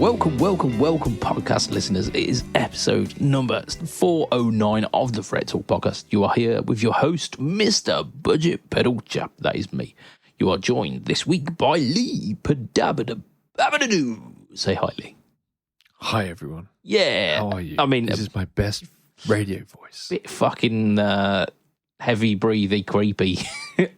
Welcome, podcast listeners. It is episode number 409 of the Fret Talk podcast. You are here with your host, Mr. BudgetPedalChap. That is me. You are joined this week by Lee Padabadababadoo. Say hi, Lee. Hi, everyone. Yeah. How are you? I mean, this is my best radio voice. Bit fucking heavy breathy, creepy.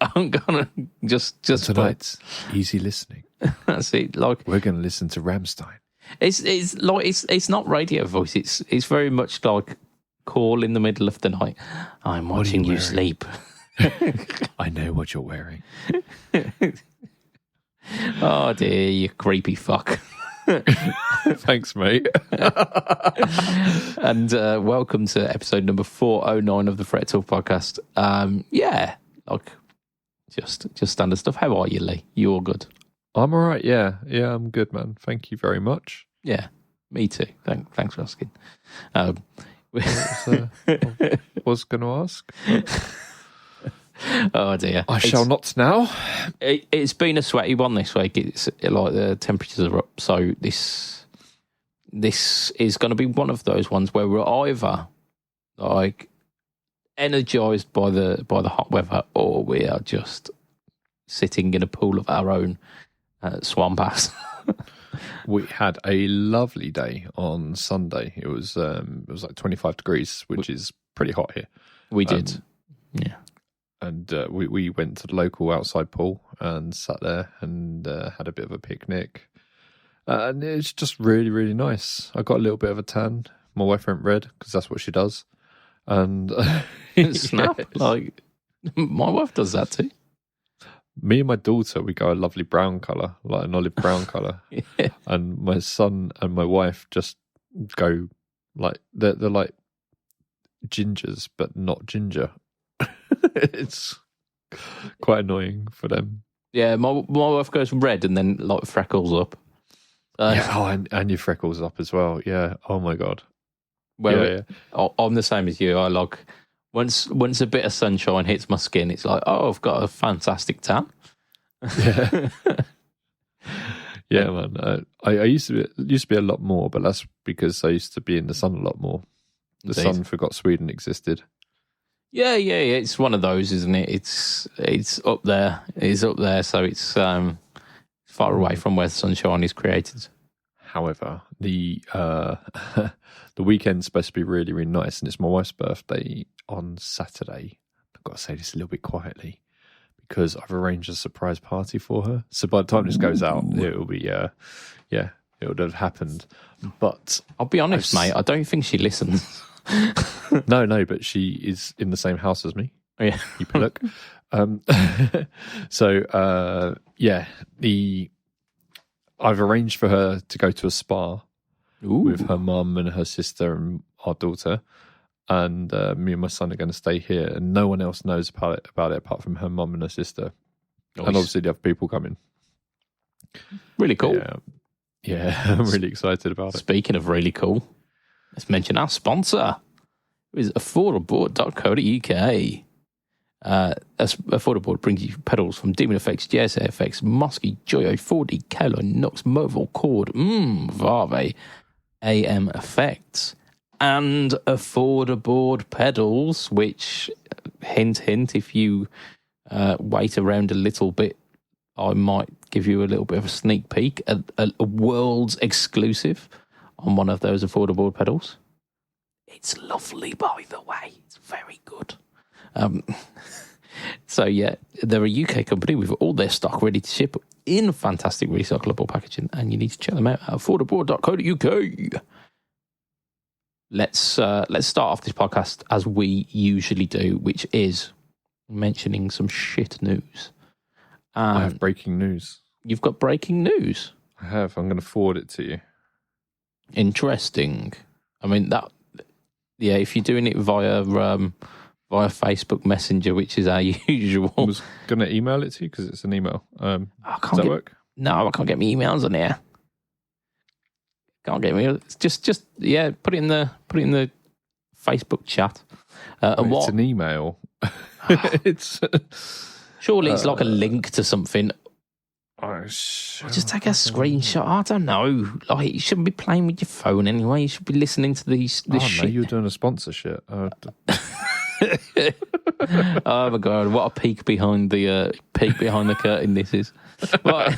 I'm gonna just tonight's easy listening. That's it. Like, we're gonna listen to Rammstein. It's not radio voice. It's very much like call in the middle of the night. I'm watching you sleep. I know what you're wearing. Oh dear, you creepy fuck. Thanks, mate. And welcome to episode number 409 of the Fret Talk podcast. Yeah, like just standard stuff. How are you, Lee? You all good? I'm all right. Yeah, I'm good, man. Thank you very much. Yeah, me too. Thanks for asking. Was going to ask. Oh dear, I shall not now. It's been a sweaty one this week. It's like the temperatures are up, so this is going to be one of those ones where we're either like energized by the hot weather, or we are just sitting in a pool of our own swamp ass. We had a lovely day on Sunday. It was like 25 degrees, which is pretty hot here. We did, yeah. And we went to the local outside pool and sat there and had a bit of a picnic. And it's just really, really nice. I got a little bit of a tan. My wife went red because that's what she does. And snap, yes. Like my wife does that too. Me and my daughter, we go a lovely brown colour, like an olive brown colour. Yeah. And my son and my wife just go like, they're like gingers, but not ginger. It's quite annoying for them. Yeah, my wife goes red and then like freckles up. And your freckles up as well. Yeah. Oh my god. Well, yeah. I'm the same as you. I like once a bit of sunshine hits my skin, it's like, oh, I've got a fantastic tan. Yeah. Yeah, man. I used to be a lot more, but that's because I used to be in the sun a lot more. The sun forgot Sweden existed. Yeah. It's one of those, isn't it? It's up there. It's up there, so it's far away from where sunshine is created. However, the weekend's supposed to be really, really nice, and it's my wife's birthday on Saturday. I've got to say this a little bit quietly because I've arranged a surprise party for her. So by the time this goes out, it'll be it would have happened. But I'll be honest, mate, I don't think she listens. No, but she is in the same house as me. Oh, yeah. You look. I've arranged for her to go to a spa with her mum and her sister and our daughter, and me and my son are going to stay here, and no one else knows about it apart from her mum and her sister. Nice. And obviously the other people coming. Really cool. Yeah, I'm really excited about it. Speaking of really cool, let's mention our sponsor, who is affordable.co.uk. Affordable brings you pedals from Demon Effects, GSA Effects, Musky, Joyo, 4D, Caroline, Nox, Movil, Chord, Vave, AM Effects, and Affordable pedals, which, hint, if you wait around a little bit, I might give you a little bit of a sneak peek at a world's exclusive on one of those Affordable pedals. It's lovely, by the way. It's very good. So yeah, they're a UK company with all their stock ready to ship in fantastic recyclable packaging, and you need to check them out at affordable.co.uk. Let's start off this podcast as we usually do, which is mentioning some shit news. I have breaking news. You've got breaking news? I have. I'm going to forward it to you. Interesting. I mean, yeah, if you're doing it via Facebook Messenger, which is our usual. I was going to email it to you because it's an email. Does that work? No, I can't get my emails on here. Can't get me. Just put it in the Facebook chat. It's an email. Surely it's like a link to something. Just take a screenshot. I don't know. Like, you shouldn't be playing with your phone anyway. You should be listening to this shit. No, you're doing a sponsorship. Oh my god! What a peek behind the curtain this is. Right.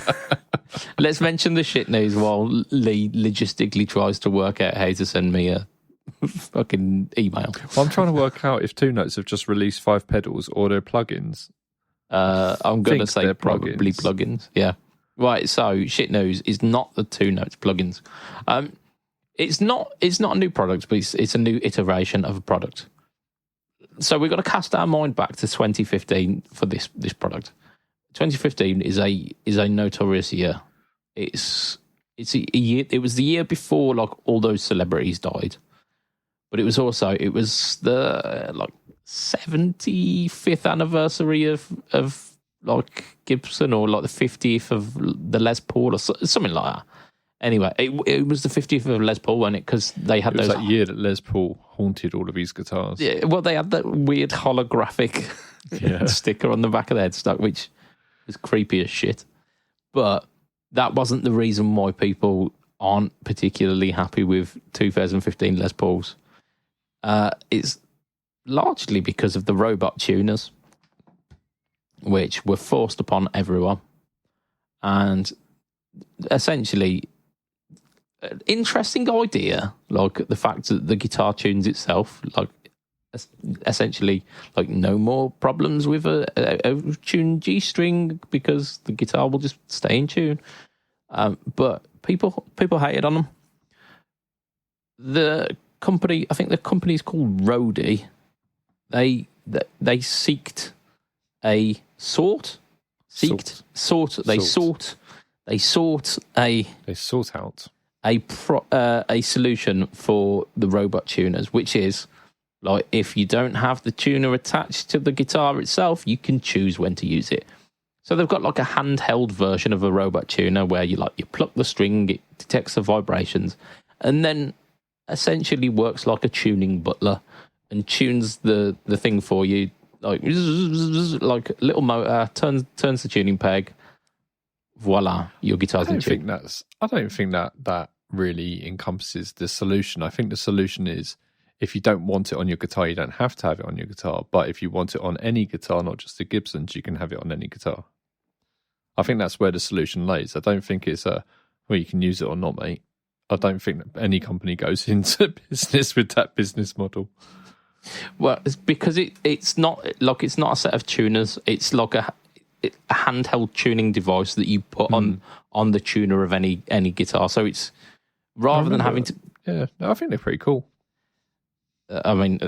Let's mention the shit news while Lee logistically tries to work out how to send me a fucking email. Well, I'm trying to work out if 2Notes have just released 5 pedals or they're plugins. I'm going to say probably plugins. Yeah. Right. So shit news is not the 2Notes plugins. It's not a new product, but it's a new iteration of a product. So we've got to cast our mind back to 2015 for this product. 2015 is a notorious year. It's a year. It was the year before like all those celebrities died, but it was the like 75th anniversary of like Gibson, or like the 50th of the Les Paul, or something like that. Anyway, it was the 50th of Les Paul, wasn't it? Because they had that year that Les Paul haunted all of his guitars. Yeah, well, they had that weird holographic sticker on the back of the headstock, which was creepy as shit. But that wasn't the reason why people aren't particularly happy with 2015 Les Pauls. It's largely because of the robot tuners, which were forced upon everyone. And essentially, an interesting idea, like the fact that the guitar tunes itself, like essentially, like no more problems with a tuned G string because the guitar will just stay in tune. But people hated on them. The company, I think the company is called Roadie. They sought out a solution for the robot tuners, which is like if you don't have the tuner attached to the guitar itself, you can choose when to use it. So they've got like a handheld version of a robot tuner where you pluck the string, it detects the vibrations, and then essentially works like a tuning butler and tunes the thing for you, like a little motor, turns the tuning peg. Voila, your guitar's in tune. I don't think that really encompasses the solution. I think the solution is if you don't want it on your guitar, you don't have to have it on your guitar. But if you want it on any guitar, not just the Gibsons, you can have it on any guitar. I think that's where the solution lays. I don't think it's you can use it or not, mate. I don't think that any company goes into business with that business model. Well, it's because it's not a set of tuners. It's like a handheld tuning device that you put on the tuner of any guitar. So it's rather than having to. Yeah, no, I think they're pretty cool. I mean,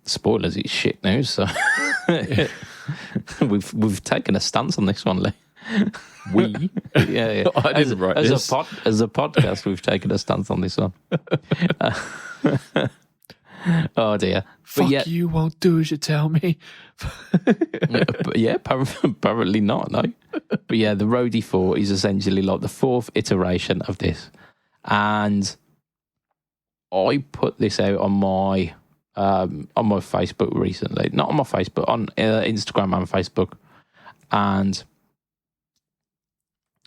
spoilers, it's shit news. So we've taken a stance on this one, Lee. We, yeah. I didn't write this. As a podcast, we've taken a stance on this one. Oh dear! Fuck you! Won't do as you tell me. Yeah, apparently not. No, but yeah, the Roadie 4 is essentially like the 4th iteration of this, and I put this out on my Facebook recently. Not on my Facebook, on Instagram and Facebook, and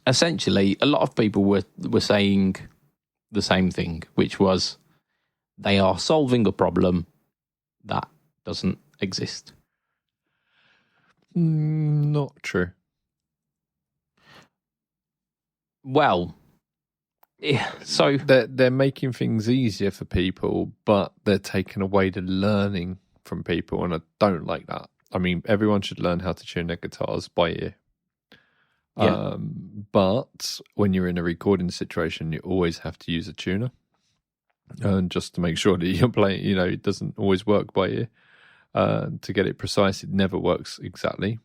essentially, a lot of people were saying the same thing, which was they are solving a problem that doesn't exist. Not true. Well, so they're making things easier for people, but they're taking away the learning from people, and I don't like that. I mean, everyone should learn how to tune their guitars by ear. Yeah. But when you're in a recording situation, you always have to use a tuner, and just to make sure that you're playing, it doesn't always work by ear. To get it precise, it never works exactly.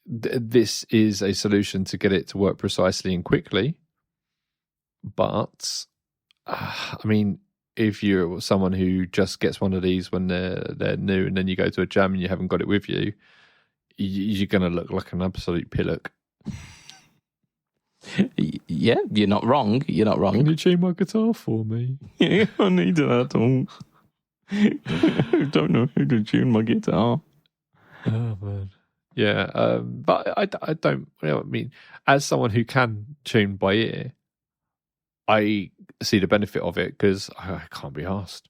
This is a solution to get it to work precisely and quickly. But I mean, if you're someone who just gets one of these when they're new, and then you go to a jam and you haven't got it with you, you're going to look like an absolute pillock. Yeah, you're not wrong. Can you tune my guitar for me? Yeah, I need that. I don't know how to tune my guitar. Oh, man. Yeah, but I don't. I mean, as someone who can tune by ear, I see the benefit of it because I can't be asked.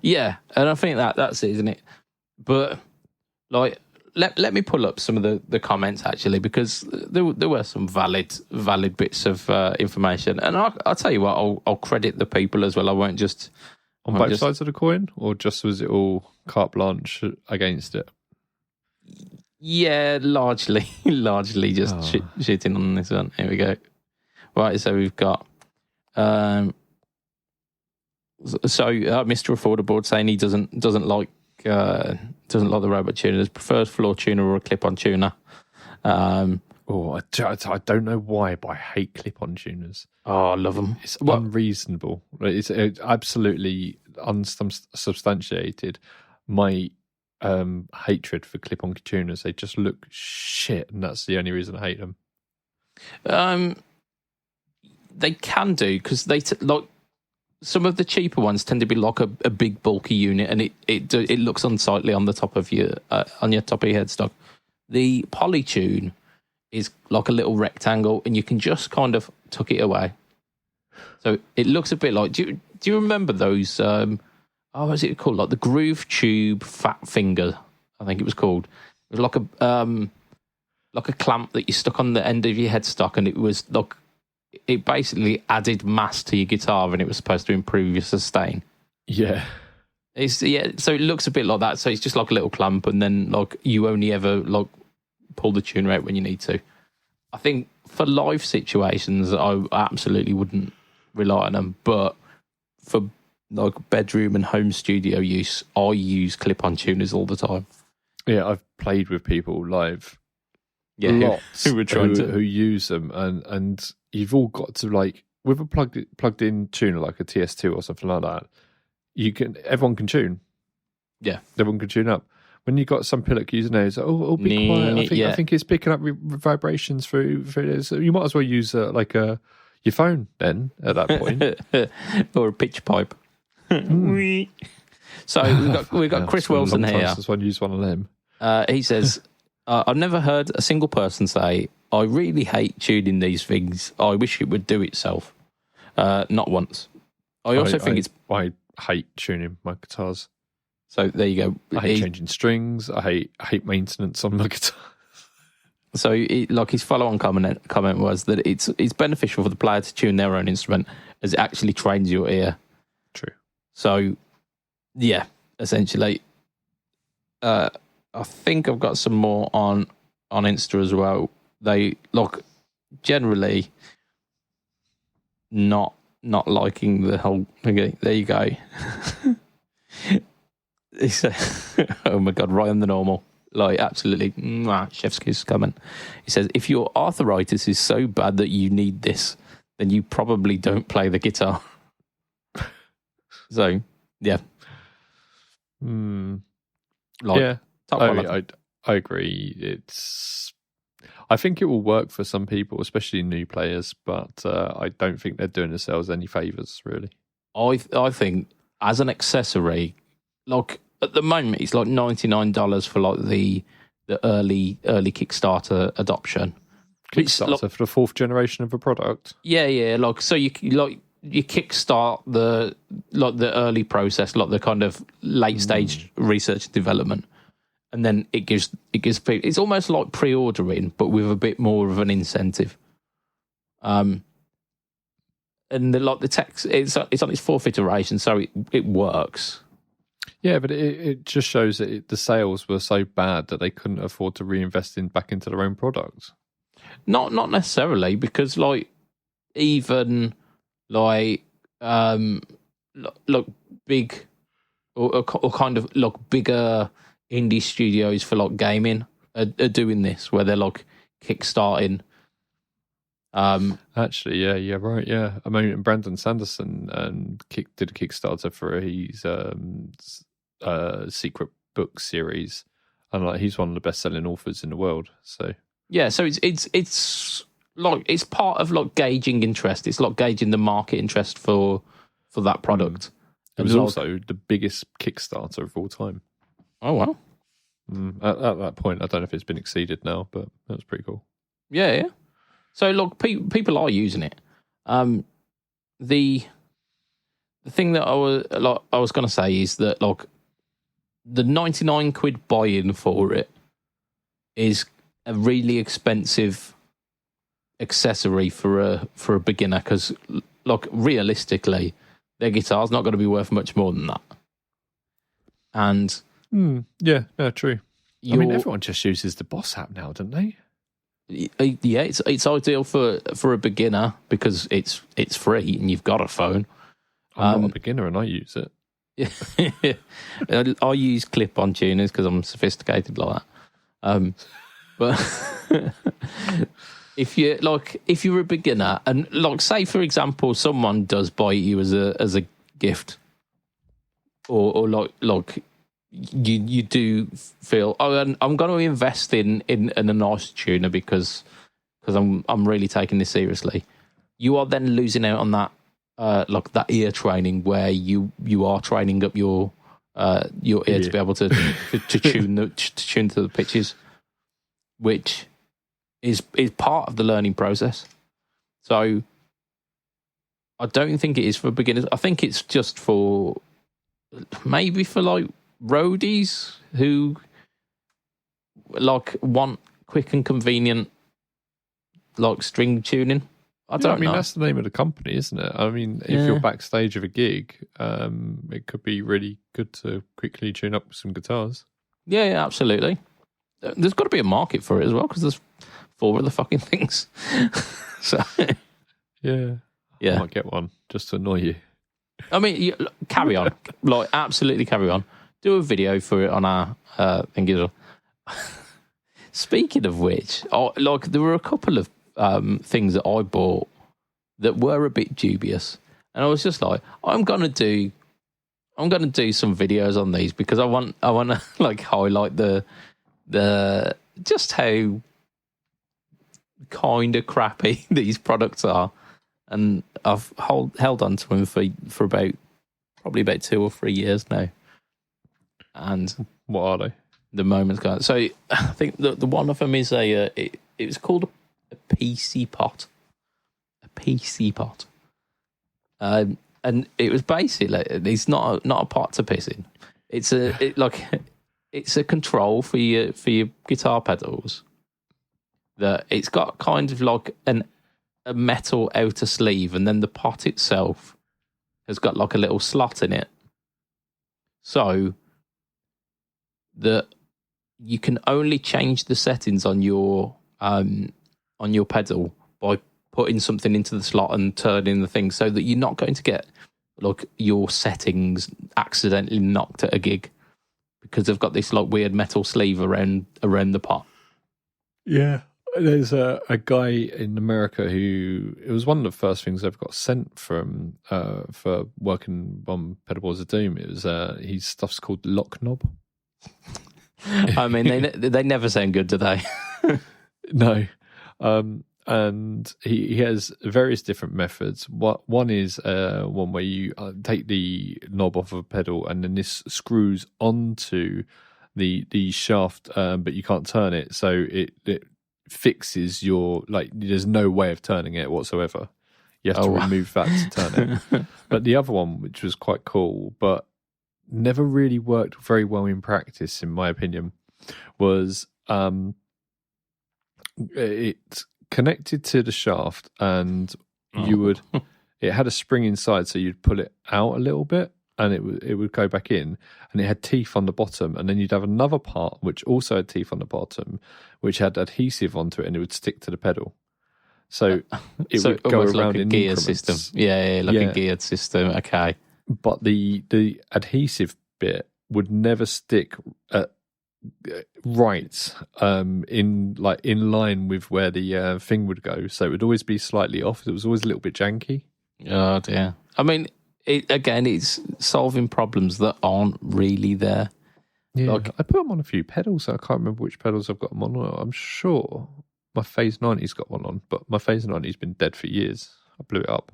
Yeah, and I think that's it, isn't it? But like, let me pull up some of the comments actually, because there were some valid bits of information, and I'll tell you what, I'll credit the people as well. I won't just on both sides of the coin, or just was it all carte blanche against it? Yeah, largely just shitting on this one. Here we go. Right, so we've got Mr. Affordable saying he doesn't like the robot tuners, prefers floor tuner or a clip-on tuner. I don't know why, but I hate clip-on tuners. Oh, I love them. It's unreasonable. It's absolutely unsubstantiated. My hatred for clip-on tuners. They just look shit, and that's the only reason I hate them. They can do, because they like some of the cheaper ones tend to be like a big bulky unit, and it looks unsightly on the top of your top of your headstock. The Polytune is like a little rectangle, and you can just kind of tuck it away. So it looks a bit like. Do you remember those? What's it called? Like the Groove Tube Fat Finger, I think it was called. It was like a clamp that you stuck on the end of your headstock, and it was like. It basically added mass to your guitar, and it was supposed to improve your sustain. Yeah. So it looks a bit like that. So it's just like a little clamp, and then like you only ever like pull the tuner out when you need to. I think for live situations, I absolutely wouldn't rely on them, but for like bedroom and home studio use, I use clip-on tuners all the time. Yeah, I've played with people live. Yeah, lots who use them, and you've all got to, like, with a plugged in tuner like a TS2 or something like that. Everyone can tune. Yeah, everyone can tune up. When you got some pillock using those, be quiet. I think it's picking up vibrations through this. You might as well use your phone then at that point, or a pitch pipe. So we've got Chris Wilson here. Since one used one of them. He says, I've never heard a single person say, I really hate tuning these things. I wish it would do itself. Not once. I hate tuning my guitars. So there you go. I hate changing strings. I hate maintenance on my guitar. So his follow-on comment was that it's beneficial for the player to tune their own instrument, as it actually trains your ear. True. So, yeah, essentially. I think I've got some more on Insta as well. They generally not liking the whole. Okay, there you go. He said, "Oh my god, right on the normal, like absolutely." Chef's kiss coming. He says, "If your arthritis is so bad that you need this, then you probably don't play the guitar." So, yeah. Yeah. I agree. I think it will work for some people, especially new players, but I don't think they're doing themselves any favours, really. I think as an accessory, like at the moment, it's like $99 for like the early Kickstarter adoption. Kickstarter for the fourth generation of a product. Yeah. Like so, you kickstart the early process, like the kind of late stage research and development. And then it gives people. It's almost like pre-ordering, but with a bit more of an incentive. And the text, it's on its fourth iteration, so it works. Yeah, but it just shows that the sales were so bad that they couldn't afford to reinvest back into their own product. Not necessarily, because even big or kind of bigger indie studios for gaming are doing this, where they're kickstarting. Actually, yeah, right, yeah. I mean, Brandon Sanderson did a Kickstarter for his secret book series, and he's one of the best-selling authors in the world. So yeah, so it's part of gauging interest. It's gauging the market interest for that product. It was also the biggest Kickstarter of all time. Oh wow! At that point, I don't know if it's been exceeded now, but that was pretty cool. Yeah. So, look, people are using it. The thing that I was going to say is that, like, the 99 quid buy-in for it is a really expensive accessory for a beginner, because, like, realistically, their guitar's not going to be worth much more than that. And yeah, true. I mean, everyone just uses the Boss app now, don't they? Yeah, it's ideal for a beginner because it's free and you've got a phone. I'm not a beginner and I use it. I use clip-on tuners because I'm sophisticated like that. But if you're a beginner and, like, say for example, someone does buy you as a gift, or like you do feel, I'm going to invest in a nice tuner because I'm really taking this seriously. You are then losing out on that like that ear training where you are training up your ear to be able to tune to the pitches, which is part of the learning process. So I don't think it is for beginners. I think it's just for maybe for like roadies who like want quick and convenient like string tuning. I mean, that's the name of the company, isn't it? I mean, if you're backstage of a gig, it could be really good to quickly tune up some guitars. Yeah, absolutely. There's got to be a market for it as well, because there's 4 of the fucking things. So yeah, I might get one just to annoy you. I mean, carry on, like absolutely carry on. Do a video for it on our thing. Speaking of which, like there were a couple of things that I bought that were a bit dubious, and I was just like, I'm gonna do some videos on these because I want to like highlight the just how kind of crappy these products are, and I've held on to them for probably about 2 or 3 years now. And what are they? The moment's gone. So I think the one of them is it was called a PC pot. A PC pot. And it was basically, it's not a pot to piss in. It's a control for your guitar pedals. That it's got kind of like a metal outer sleeve, and then the pot itself has got like a little slot in it. So that you can only change the settings on your pedal by putting something into the slot and turning the thing, so that you're not going to get like your settings accidentally knocked at a gig because they've got this like weird metal sleeve around the pot. Yeah. There's a guy in America who, it was one of the first things I've got sent from for working on Pedalboards of Doom. It was his stuff's called Lock Knob. I mean, they never sound good, do they? No. And he has various different methods. One is one where you take the knob off of a pedal, and then this screws onto the shaft, but you can't turn it, so it fixes your, like, there's no way of turning it whatsoever. You have to remove that to turn it. But the other one, which was quite cool, but never really worked very well in practice, in my opinion, was it connected to the shaft, and it had a spring inside, so you'd pull it out a little bit and it would go back in, and it had teeth on the bottom, and then you'd have another part which also had teeth on the bottom, which had adhesive onto it, and it would stick to the pedal. So it would go around like a in gear increments. System. A geared system. Okay, but the adhesive bit would never stick right in line with where the thing would go, so it would always be slightly off. It was always a little bit janky. Oh dear. I mean, it's solving problems that aren't really there. Yeah, I put them on a few pedals, so I can't remember which pedals I've got them on. I'm sure my Phase 90's got one on, but my Phase 90's been dead for years. I blew it up.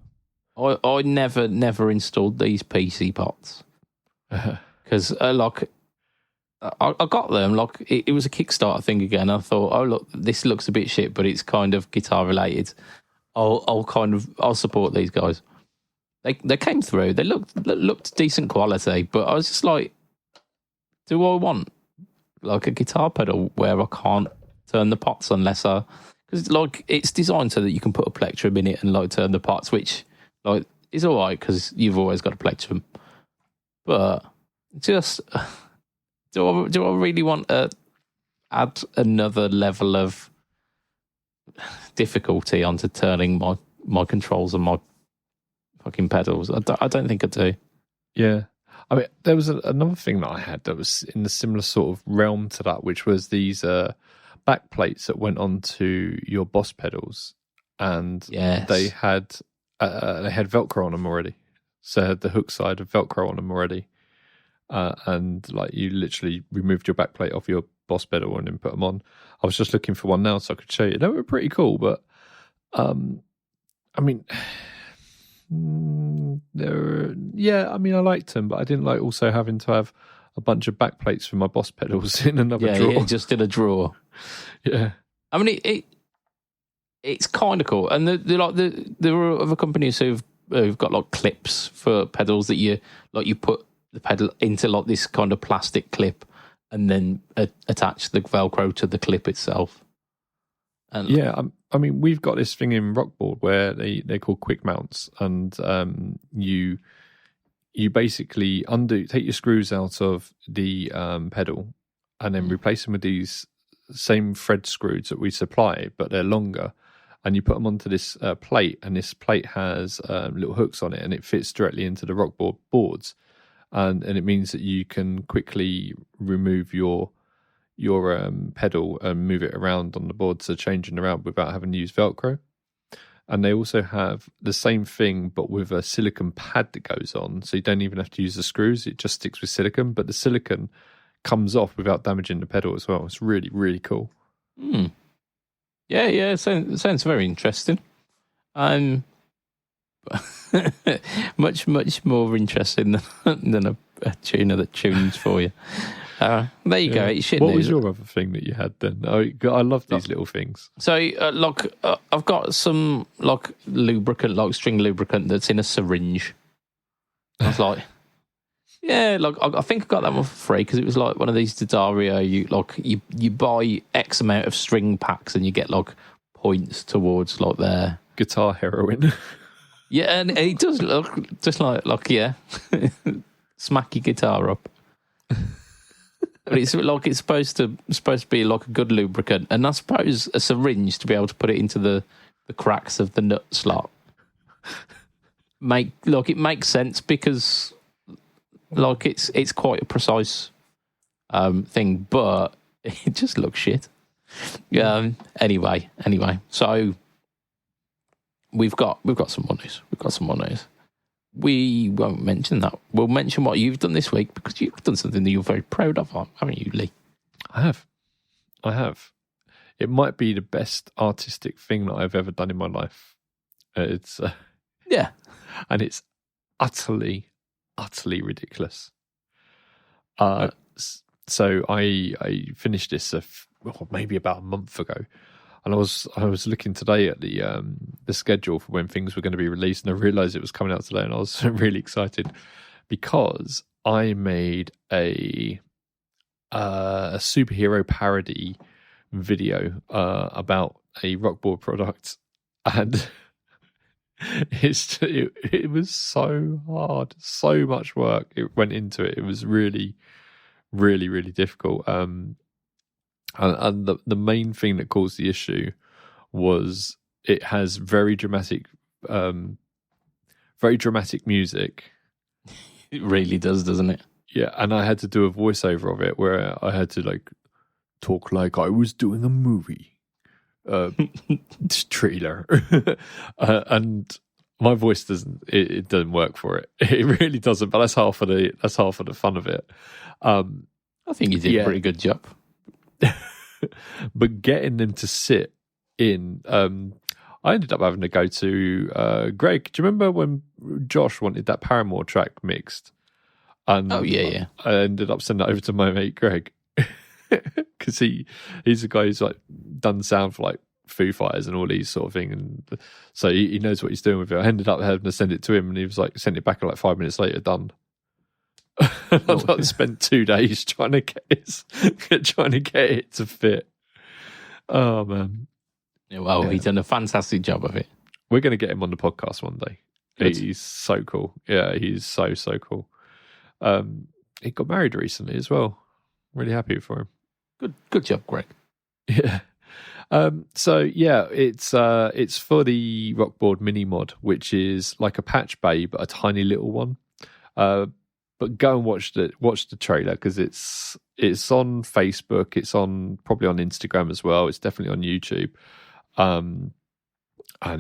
I never installed these PC pots because I got them. Like it was a Kickstarter thing again. I thought, oh look, this looks a bit shit, but it's kind of guitar related. I'll support these guys. They came through. They looked decent quality, but I was just like, do I want like a guitar pedal where I can't turn the pots unless because like it's designed so that you can put a plectrum in it and like turn the pots, which like is all right because you've always got a plectrum. But just do I really want to add another level of difficulty onto turning my controls and my fucking pedals? I don't think I do. Yeah. I mean, there was another thing that I had that was in the similar sort of realm to that, which was these back plates that went onto your Boss pedals, and they had Velcro on them already. So they had the hook side of Velcro on them already, and like you literally removed your back plate off your Boss pedal and then put them on. I was just looking for one now so I could show you. They were pretty cool, but I mean. I liked them, but I didn't like also having to have a bunch of back plates for my Boss pedals in another drawer. Yeah, just in a drawer. Yeah, I mean it's kind of cool, and there are other companies who've got like clips for pedals that you put the pedal into like this kind of plastic clip, and then attach the Velcro to the clip itself. And I mean, we've got this thing in Rockboard where they're called quick mounts, and you basically take your screws out of the pedal and then replace them with these same thread screws that we supply, but they're longer, and you put them onto this plate, and this plate has little hooks on it, and it fits directly into the Rockboard boards, and it means that you can quickly remove your pedal and move it around on the board, so changing around without having to use Velcro. And they also have the same thing but with a silicone pad that goes on, so you don't even have to use the screws, it just sticks with silicone, but the silicone comes off without damaging the pedal as well. It's really, really cool. Yeah, sounds very interesting. Much more interesting than a tuner that tunes for you. There you go. It's shit what news. Was your other thing that you had then? I love these little things. So, I've got some lubricant, string lubricant that's in a syringe. I was like, yeah, I think I got that one for free because it was like one of these Daddario. You buy X amount of string packs and you get points towards their guitar heroin. Yeah, and it does look just like smack your guitar up. But it's it's supposed to be like a good lubricant, and I suppose a syringe to be able to put it into the cracks of the nut slot. It makes sense because it's quite a precise thing, but it just looks shit. Anyway, so we've got some more news. We won't mention that. We'll mention what you've done this week because you've done something that you're very proud of, haven't you, Lee? I have. It might be the best artistic thing that I've ever done in my life. It's and it's utterly ridiculous. So I finished this maybe about a month ago. And I was looking today at the schedule for when things were going to be released, and I realised it was coming out today, and I was really excited because I made a superhero parody video about a Rockboard product, and it was so hard, so much work it went into it. It was really, really, really difficult. And the main thing that caused the issue was it has very dramatic music. It really does, doesn't it? Yeah, and I had to do a voiceover of it where I had to talk like I was doing a movie trailer, and my voice doesn't work for it. It really doesn't. But that's half of the fun of it. I think you did a pretty good job. But getting them to sit in, I ended up having to go to Greg. Do you remember when Josh wanted that Paramore track mixed? And yeah. I ended up sending it over to my mate Greg, because he's a guy who's like done sound for like Foo Fighters and all these sort of thing, and so he knows what he's doing with it. I ended up having to send it to him, and he was like, sent it back like 5 minutes later, done. I've like spent 2 days trying to get it to fit. Oh man! Yeah, well, he's done a fantastic job of it. We're going to get him on the podcast one day. Good. He's so cool. Yeah, he's so cool. He got married recently as well. Really happy for him. Good job, Greg. Yeah. So yeah, it's for the Rockboard mini mod, which is like a patch bay, but a tiny little one. But go and watch the trailer, because it's on Facebook, it's probably on Instagram as well. It's definitely on YouTube, and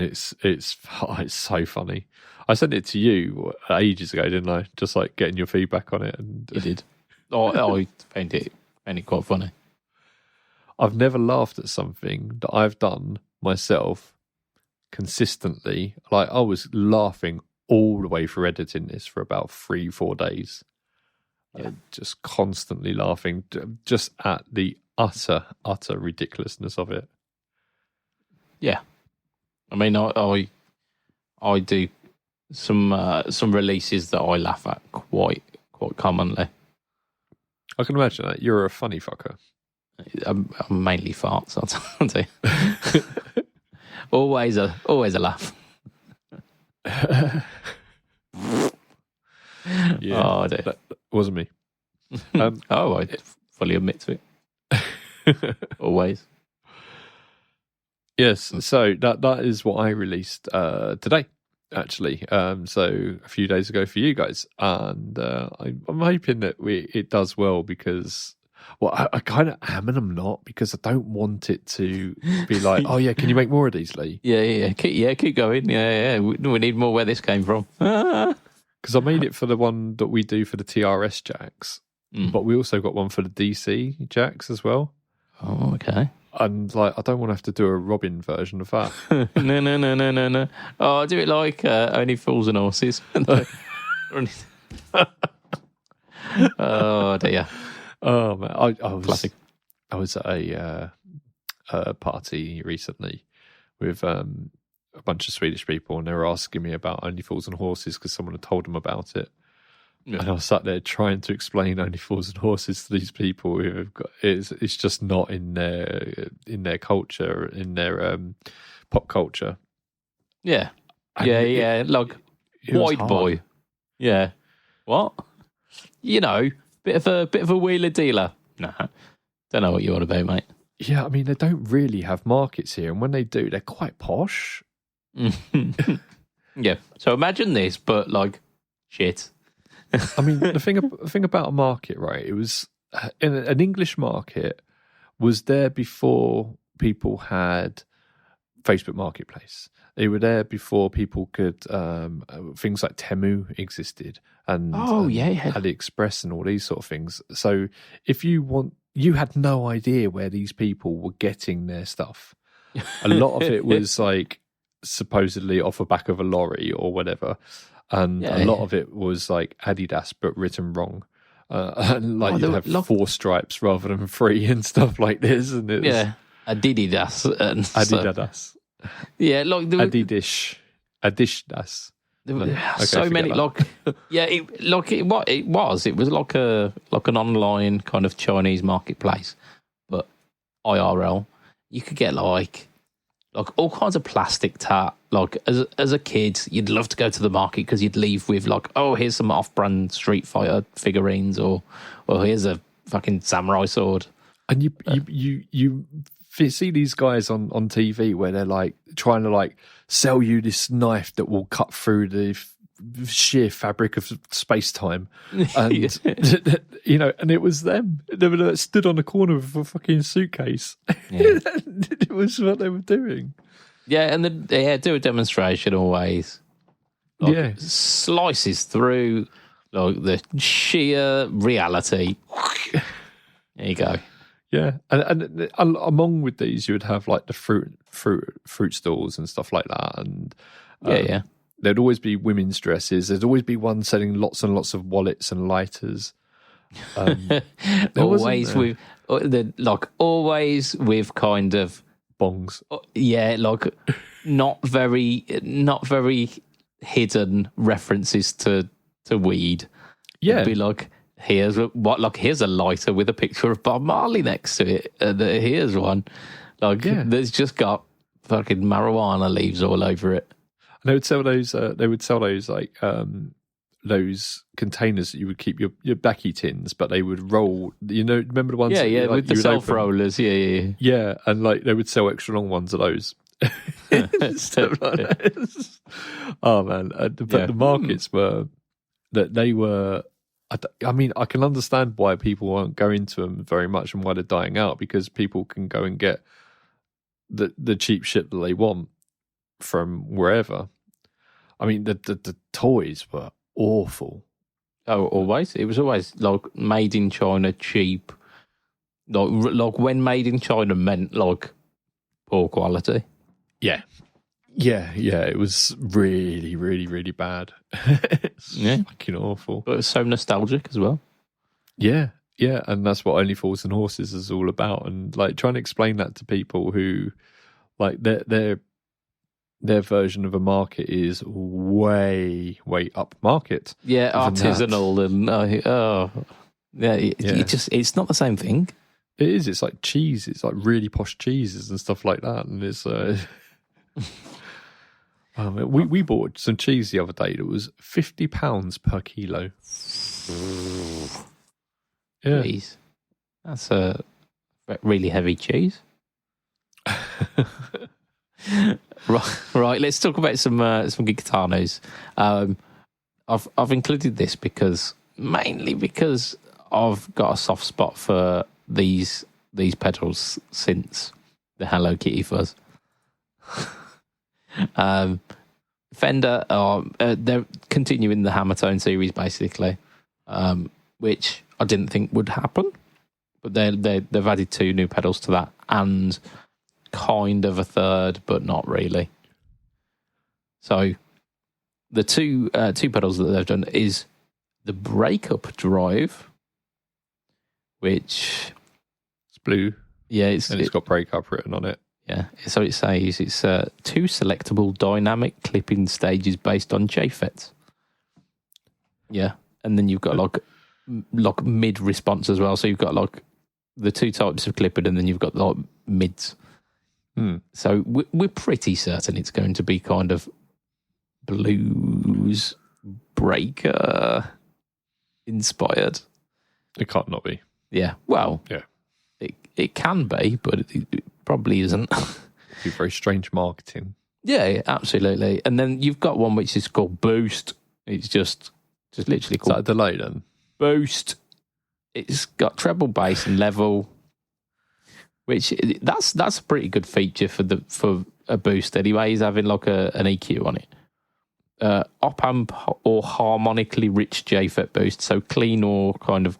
it's so funny. I sent it to you ages ago, didn't I? Just like getting your feedback on it, and you did. I found it quite funny. I've never laughed at something that I've done myself consistently. Like, I was laughing all the way through editing this for about 3-4 days. Yeah. Just constantly laughing, just at the utter ridiculousness of it. Yeah. I mean, I do some releases that I laugh at quite commonly. I can imagine that. You're a funny fucker. I'm mainly farts, I'll tell you. always a laugh. Yeah, oh, dear. That wasn't me. I fully admit to it. Always. Yes, so that is what I released today, actually. So a few days ago for you guys, and I'm hoping that it does well, because. Well, I kind of am and I'm not, because I don't want it to be like, oh yeah, can you make more of these, Lee? Yeah. Keep going. Yeah. We need more where this came from. Because I made it for the one that we do for the TRS jacks, but we also got one for the DC jacks as well. Oh, okay. And like, I don't want to have to do a Robin version of that. No. Oh, I'll do it like Only Fools and Horses. Oh dear. Oh man, I was at a party recently with a bunch of Swedish people, and they were asking me about Only Fools and Horses because someone had told them about it. Yeah. And I was sat there trying to explain Only Fools and Horses to these people who have got it's just not in their culture, in their pop culture. Yeah, and like White Boy. Yeah, what? You know. Bit of a wheeler dealer. Nah, don't know what you want about, mate. Yeah, I mean, they don't really have markets here, and when they do, they're quite posh. Yeah. So imagine this, but like shit. I mean, the thing about a market, right? It was in an English market was there before people had Facebook Marketplace. They were there before people could things like Temu existed, and AliExpress and all these sort of things. So if you had no idea where these people were getting their stuff. A lot of it was like supposedly off the back of a lorry or whatever, and a lot of it was like Adidas but written wrong. And like you'd have 4 stripes rather than 3 and stuff like this, and it was Adidas and Adidas. Yeah, like Adidas. So many it was like an online kind of Chinese marketplace, but IRL. You could get like all kinds of plastic tat. Like as a kid, you'd love to go to the market because you'd leave with like, oh, here's some off-brand Street Fighter figurines, or here's a fucking samurai sword. And you see these guys on TV where they're like trying to like sell you this knife that will cut through the sheer fabric of space-time, and you know, and it was them. They were stood on the corner with a fucking suitcase. Yeah. It was what they were doing. Yeah, and they do a demonstration always. Like, slices through like the sheer reality. There you go. Yeah, and along with these, you would have like the fruit stalls and stuff like that, and there'd always be women's dresses. There'd always be one selling lots and lots of wallets and lighters. Always with always with kind of bongs. Yeah, like not very hidden references to weed. Yeah, it'd be like here's a lighter with a picture of Bob Marley next to it. Here's one. There's just got fucking marijuana leaves all over it. And they would sell those. Like those containers that you would keep your Becky tins, but they would roll. Remember the ones? Yeah, with the self rollers. Yeah, and like they would sell extra long ones of those. Stuff like that. Oh man, but the markets were that they were. I mean, I can understand why people aren't going to them very much and why they're dying out, because people can go and get the cheap shit that they want from wherever. I mean, the toys were awful. Oh, always. It was always like made in China, cheap. Like when made in China meant like poor quality. Yeah. It was really, really, really bad. It's fucking awful. But it's so nostalgic as well. Yeah, and that's what Only Fools and Horses is all about. And like trying to explain that to people who like their version of a market is way up market. Yeah, artisanal it's not the same thing. It is. It's like cheese. It's like really posh cheeses and stuff like that. And it's we bought some cheese the other day that was £50 per kilo. Yeah, Jeez. That's a really heavy cheese. Right. Let's talk about some guitar news. I've included this mainly because I've got a soft spot for these pedals since the Hello Kitty fuzz. Fender they're continuing the Hammertone series basically, which I didn't think would happen, but they've added 2 new pedals to that and kind of a third, but not really. So the two pedals that they've done is the breakup drive, which it's blue. Yeah, it's got breakup written on it. Yeah, so it says it's 2 selectable dynamic clipping stages based on JFETs. Yeah, and then you've got like mid response as well. So you've got like the 2 types of clipping, and then you've got like mids. So we're pretty certain it's going to be kind of blues breaker inspired. It can't not be. Yeah, well, yeah, it can be, but it probably isn't. It'd be very strange marketing. Yeah, absolutely. And then you've got one which is called Boost. It's just literally called. Is that a delay then? Boost. It's got treble bass and level, which that's a pretty good feature for a Boost anyway. He's having like an EQ on it. Op amp or harmonically rich JFET boost, so clean or kind of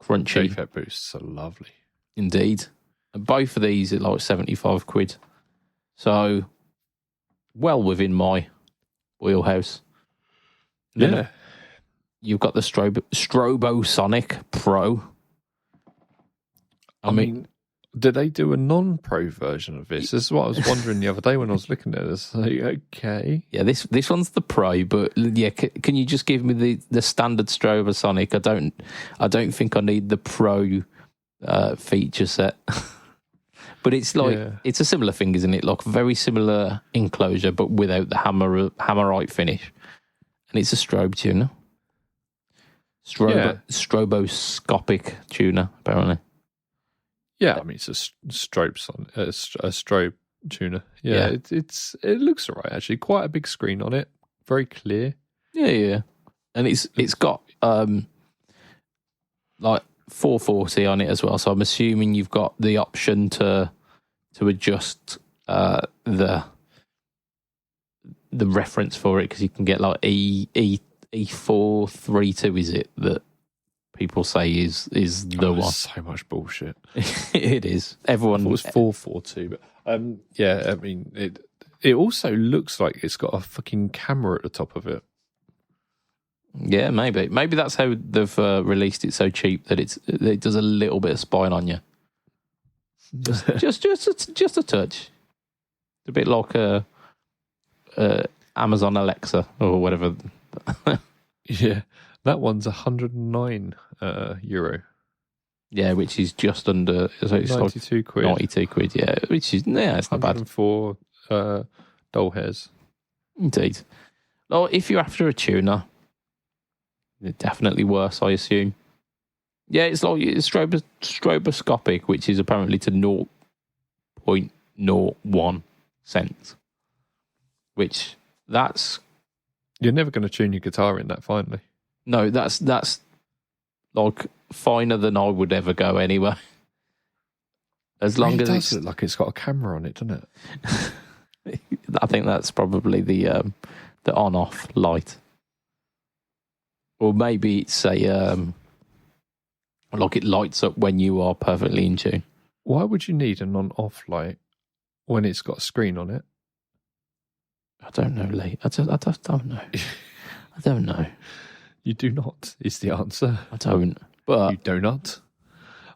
crunchy. JFET boosts are lovely. Indeed. And both of these are like 75 quid. So, well within my wheelhouse. Yeah. You've got the Strobosonic Pro. I mean, did they do a non-pro version of this? This is what I was wondering the other day when I was looking at this. Like, okay. Yeah, this one's the Pro, but yeah, can you just give me the standard Strobosonic? I don't think I need the Pro feature set. But it's like it's a similar thing, isn't it? Like very similar enclosure, but without the hammerite finish. And it's a strobe tuner. Stroboscopic tuner, apparently. Yeah, I mean it's a strobe tuner. Yeah, it looks alright actually. Quite a big screen on it, very clear. Yeah, and it's got like 440 on it as well. So I'm assuming you've got the option to adjust the reference for it, because you can get like E432. Is it that people say is the one? So much bullshit. It is. Everyone thought it was 442, but yeah. I mean, it also looks like it's got a fucking camera at the top of it. Yeah, maybe that's how they've released it so cheap that it does a little bit of spying on you. Just a touch. It's a bit like Amazon Alexa or whatever. Yeah, that one's €109. Yeah, which is just under, so it's 92 like quid. 92 quid, yeah, which is, it's not bad. 104 doll hairs. Indeed. Well, if you're after a tuner, they're definitely worse, I assume. Yeah, it's like it's stroboscopic, which is apparently to 0.01 cents. Which, that's... You're never going to tune your guitar in that finely. No, that's like finer than I would ever go anyway. As long as it does look like it's got a camera on it, doesn't it? I think that's probably the on-off light. Or maybe it's a like it lights up when you are perfectly in tune. Why would you need an on-off light when it's got a screen on it? I don't know, Lee. I don't know. I don't know. You do not, is the answer. I don't. But you do not.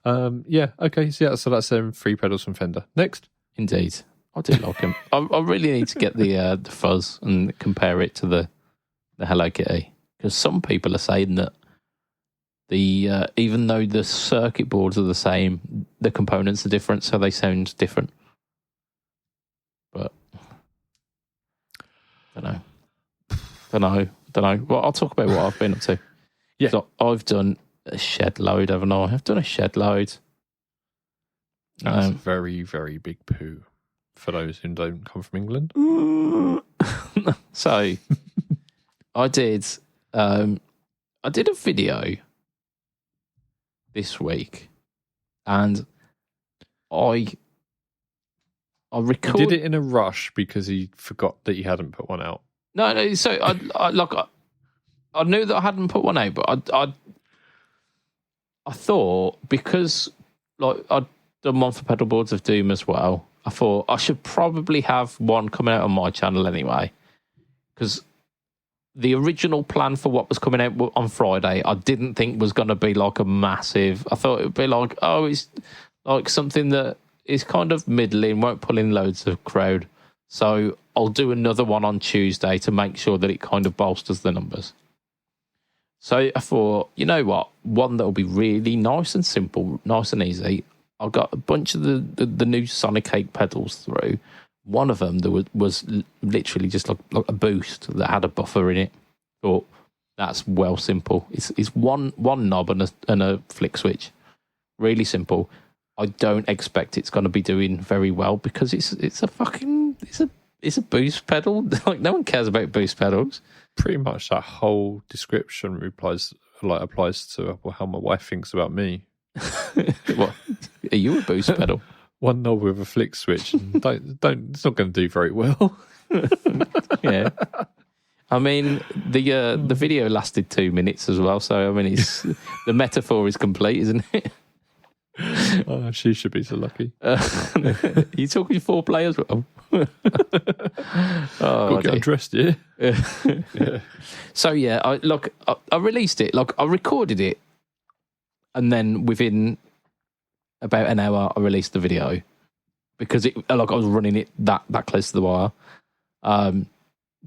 Yeah, okay. So that's free pedals from Fender. Next. Indeed. I do like them. I really need to get the fuzz and compare it to the Hello Kitty. Because some people are saying that even though the circuit boards are the same, the components are different, so they sound different. But don't know. Well, I'll talk about what I've been up to. Yeah, so I've done a shed load, haven't I? I've done a shed load. That's a very, very big poo for those who don't come from England. So I did a video this week, and I recorded. He did it in a rush because he forgot that he hadn't put one out. No. So I knew that I hadn't put one out, but I thought because I'd done one for Pedal Boards of Doom as well. I thought I should probably have one coming out on my channel anyway, because the original plan for what was coming out on Friday, I didn't think was going to be like a massive. I thought it would be like, it's like something that is kind of middling, won't pull in loads of crowd. So I'll do another one on Tuesday to make sure that it kind of bolsters the numbers. So I thought, you know what? One that will be really nice and simple, nice and easy. I got a bunch of the new Sonic 8 pedals through. One of them was literally just like a boost that had a buffer in it. Thought that's well simple. It's one knob and a flick switch. Really simple. I don't expect it's going to be doing very well because it's a boost pedal. Like no one cares about boost pedals. Pretty much that whole description applies to how my wife thinks about me. What? Are you a boost pedal? One knob with a flick switch. Don't. It's not going to do very well. Yeah. I mean, the video lasted 2 minutes as well. So I mean, it's the metaphor is complete, isn't it? Oh, she should be so lucky. You talking 4 players? Oh, got to get undressed, yeah. Yeah. So yeah, I released it. Like I recorded it, and then within about an hour, I released the video because I was running it that close to the wire.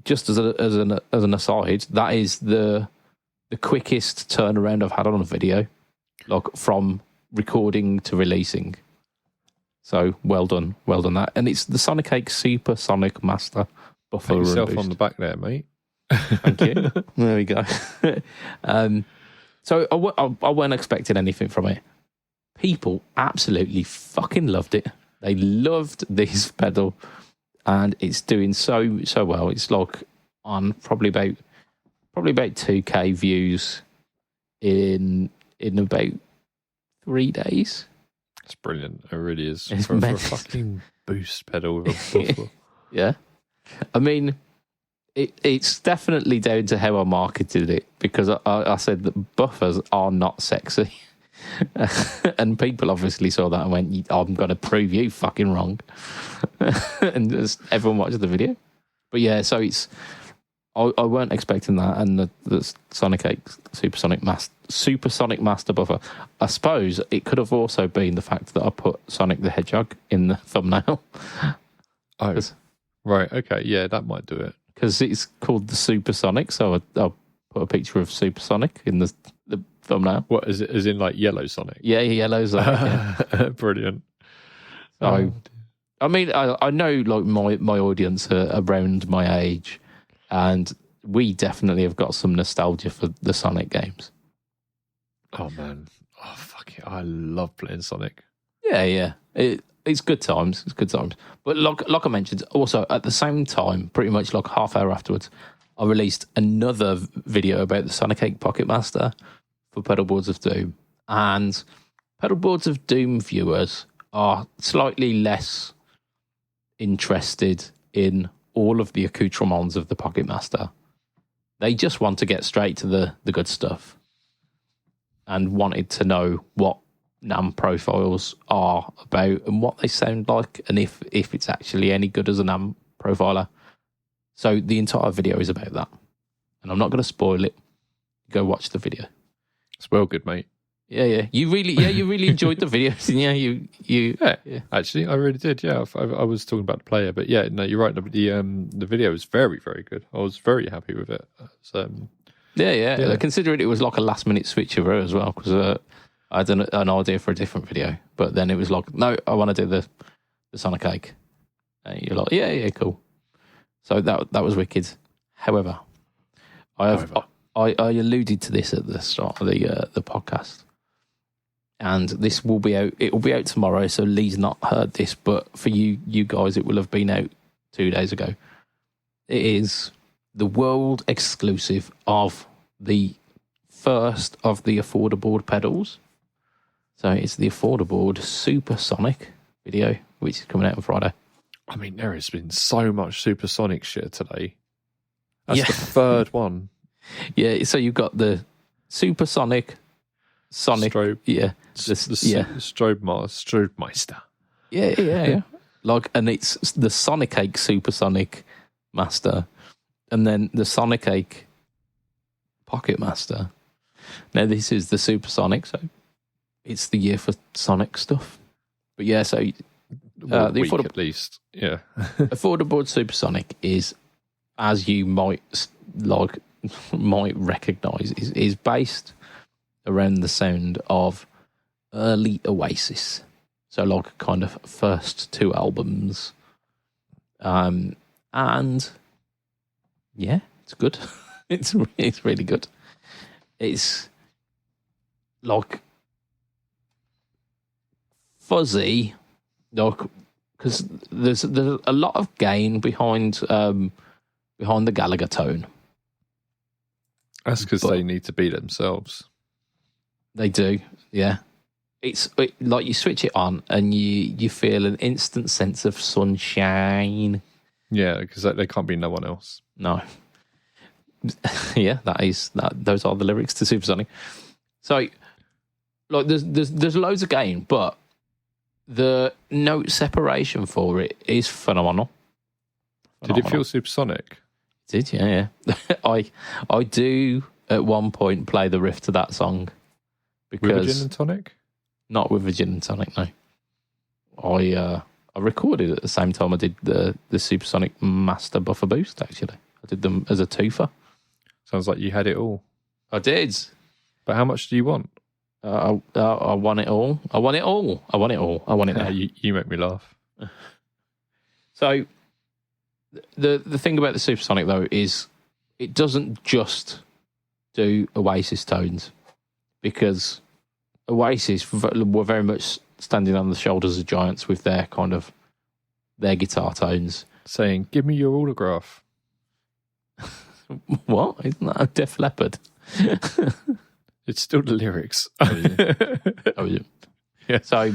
Just as an aside, that is the quickest turnaround I've had on a video, like from recording to releasing. So well done that. And it's the Sonic 8 Super Sonic Master buffer. Pat yourself on the back there, mate. Thank you. There we go. So I weren't expecting anything from it. People absolutely fucking loved it. They loved this pedal, and it's doing so well. It's like on probably about 2K views in about 3 days. It's brilliant. It really is. It's for a fucking boost pedal with a buffer. Yeah. I mean, it's definitely down to how I marketed it, because I said that buffers are not sexy. And people obviously saw that and went, I'm going to prove you fucking wrong. And everyone watched the video. But yeah, so it's I weren't expecting that, and the Sonic 8 Supersonic Master Buffer. I suppose it could have also been the fact that I put Sonic the Hedgehog in the thumbnail. Oh, right, okay, yeah, that might do it. Because it's called the Supersonic, so I'll put a picture of Supersonic in the thumbnail. What, is it as in like Yellow Sonic? Yeah, Yellow Sonic. Yeah. Brilliant. So, I mean, I know like my audience are around my age, and we definitely have got some nostalgia for the Sonic games. Oh man, oh fuck it, I love playing Sonic. Yeah. It's good times. It's good times. But like I mentioned, also at the same time, pretty much like half hour afterwards, I released another video about the Sonic 8 Pocket Master for Pedalboards of Doom. And Pedalboards of Doom viewers are slightly less interested in all of the accoutrements of the Pocket Master. They just want to get straight to the good stuff and wanted to know what NAM profiles are about and what they sound like, and if it's actually any good as a NAM profiler. So the entire video is about that, and I'm not going to spoil it. Go watch the video. It's well good, mate. Yeah. You really enjoyed the video, didn't you? Yeah. Actually, I really did. Yeah, I was talking about the player, but yeah, no, you're right. The video is very, very good. I was very happy with it. Yeah. Considering it was like a last minute switcheroo as well, because I had an idea for a different video, but then it was like, no, I want to do the Sonic 8. And you're like, yeah, cool. So that was wicked. However, I alluded to this at the start of the podcast, and this will be out. It will be out tomorrow. So Lee's not heard this, but for you guys, it will have been out 2 days ago. It is the world exclusive of the first of the Affordable pedals. So it's the Affordable Supersonic video, which is coming out on Friday. I mean, there has been so much Supersonic shit today. That's the third one. Yeah, so you've got the Supersonic, Sonic, Strobe. Yeah, Strobemeister. Yeah. Like, and it's the Sonic 8 Supersonic Master, and then the Sonic 8 Pocket Master. Now this is the Supersonic, so it's the year for Sonic stuff. But yeah, so the affordable, at least, yeah. Affordable Supersonic is, as you might recognise, is based around the sound of early Oasis. So like kind of first 2 albums. And yeah, it's good. It's really good. It's like fuzzy, like, because there's a lot of gain behind the Gallagher tone. That's because they need to be themselves. They do, yeah. It's like you switch it on and you feel an instant sense of sunshine. Yeah, because they can't be no one else. No. Yeah, those are the lyrics to Supersonic. So, like, there's loads of gain, but the note separation for it is phenomenal. Did it feel supersonic? It did, yeah. I do at one point play the riff to that song because with a gin and tonic. Not with a gin and tonic, no. I recorded at the same time I did the Supersonic Master Buffer Boost. Actually, I did them as a twofer. Sounds like you had it all. I did. But how much do you want? I want it all. I want it all. I want it all. I want it all. You make me laugh. So the thing about the Supersonic though is it doesn't just do Oasis tones, because Oasis were very much standing on the shoulders of giants with their kind of their guitar tones, saying, "Give me your autograph." What? Isn't that a Def Leppard? It's still the lyrics. Oh, yeah. Yeah. So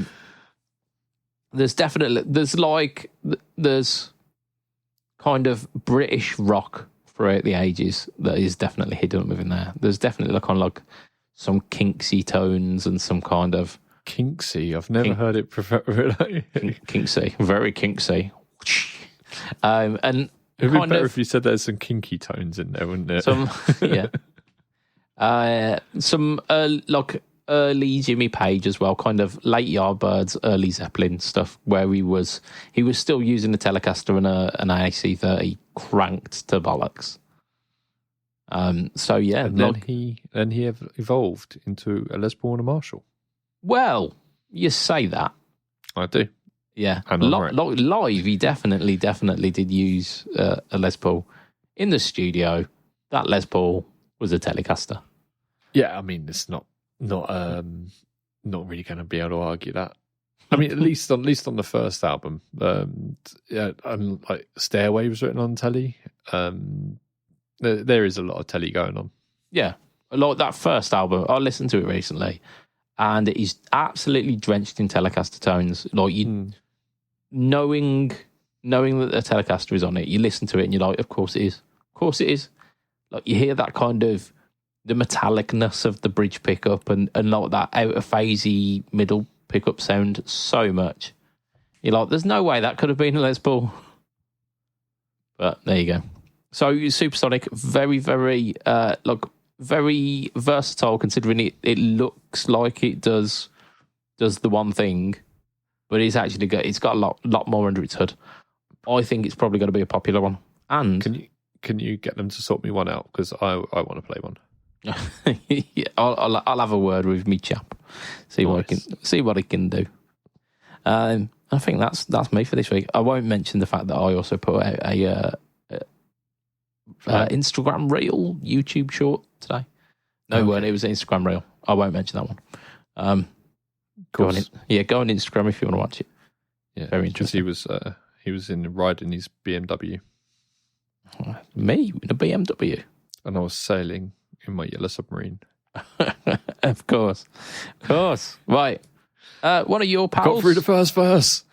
there's kind of British rock throughout the ages that is definitely hidden within there. There's definitely kind of like some kinksy tones and some kind of kinksy. I've never heard it prefer. Kinksy, very kinksy. And It'd be better if you said there's some kinky tones in there, wouldn't it? Some like early Jimmy Page as well, kind of late Yardbirds, early Zeppelin stuff, where he was still using a Telecaster and an AC30 cranked to bollocks. So yeah, and then he evolved into a Les Paul and a Marshall. Well, you say that. I do. Yeah, live, he definitely did use a Les Paul. In the studio, that Les Paul was a Telecaster. Yeah, I mean, it's not really going to be able to argue that. I mean, at least on the first album, like Stairway was written on telly. There is a lot of telly going on. Yeah, a lot. That first album, I listened to it recently, and it is absolutely drenched in Telecaster tones. Like knowing that the Telecaster is on it, you listen to it and you're like, of course it is. Of course it is. Like you hear that kind of the metallicness of the bridge pickup and like that out of phasey middle pickup sound so much. You're like, there's no way that could have been a Les Paul. But there you go. So Supersonic, very, very very versatile considering it looks like it does the one thing. But it's got a lot more under its hood. I think it's probably going to be a popular one. And can you get them to sort me one out? Because I want to play one. Yeah, I'll have a word with me chap. See what he can do. I think that's me for this week. I won't mention the fact that I also put out a Instagram reel, YouTube short today. No word. It was an Instagram reel. I won't mention that one. Go on Instagram if you want to watch it. Yeah, very interesting. He was in riding his BMW. Me in a BMW, and I was sailing in my yellow submarine. Of course. Right. One of your pals got through the first verse.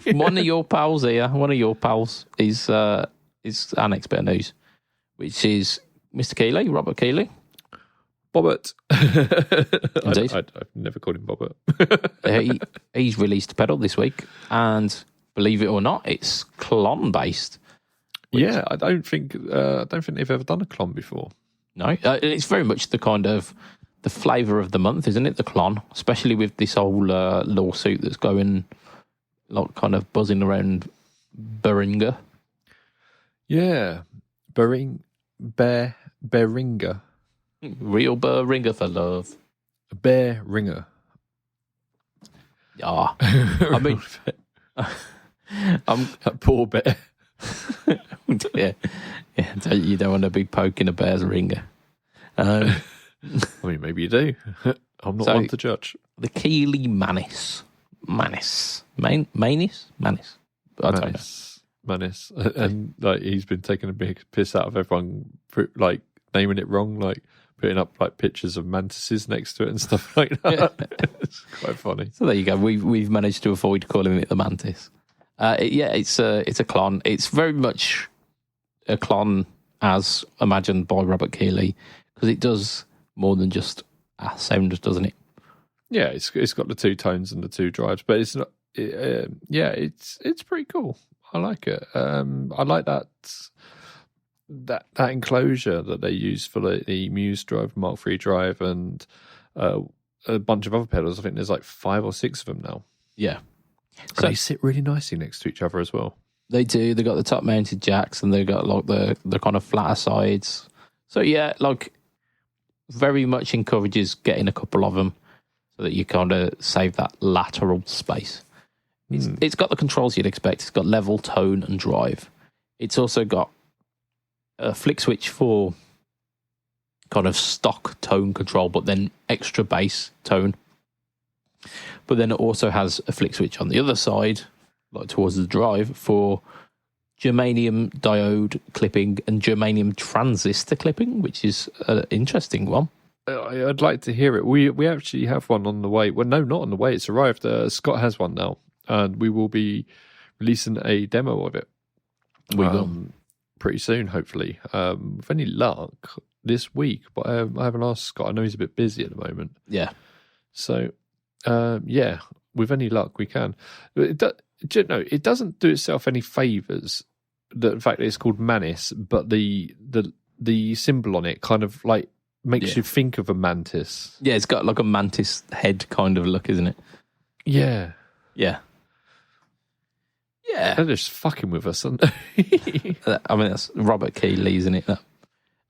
One of your pals here. One of your pals is our next bit of news, which is Mr. Keeley, Robert Keeley. Bobbert. Indeed. I've never called him Bobbert. He's released a pedal this week, and believe it or not, it's clon based. Yeah, I don't think they've ever done a clon before. No, it's very much the kind of the flavour of the month, isn't it? The clon, especially with this whole lawsuit that's going, like, kind of buzzing around Beringer. Yeah, Beringer. Real Beringer for love. Bear ringer. Yeah, I mean, that poor bear. yeah. You don't want to be poking a bear's ringer. I mean, maybe you do. I'm not one to judge. The Keeley Manis. I don't know. Manis. And like he's been taking a big piss out of everyone, like naming it wrong, like putting up like pictures of mantises next to it and stuff like that. Yeah. It's quite funny. So there you go. We've managed to avoid calling it the mantis. It's a clon. It's very much a clon as imagined by Robert Keeley, because it does more than just a sound, doesn't it? Yeah, it's got the two tones and the two drives, but it's not. It's pretty cool. I like it. I like that enclosure that they use for the Muse drive, Mark III drive, and a bunch of other pedals. I think there's like 5 or 6 of them now. Yeah. So they sit really nicely next to each other as well. They do. They got the top mounted jacks, and they got like the kind of flatter sides. So yeah, like very much encourages getting a couple of them so that you kind of save that lateral space. It's got the controls you'd expect. It's got level, tone, and drive. It's also got a flick switch for kind of stock tone control, but then extra bass tone. But then it also has a flick switch on the other side, like towards the drive, for germanium diode clipping and germanium transistor clipping, which is an interesting one. I'd like to hear it. We actually have one on the way. Well, no, not on the way. It's arrived. Scott has one now, and we will be releasing a demo of it. We will. Pretty soon, hopefully. With any luck, this week. But I haven't asked Scott. I know he's a bit busy at the moment. Yeah. So, with any luck, we can. It doesn't do itself any favours the fact that it's called Mantis, but the symbol on it kind of like makes you think of a mantis. Yeah, it's got like a mantis head kind of look, isn't it? Yeah. Yeah. Yeah. They're just fucking with us, aren't they? I mean, that's Robert Keeley, isn't it?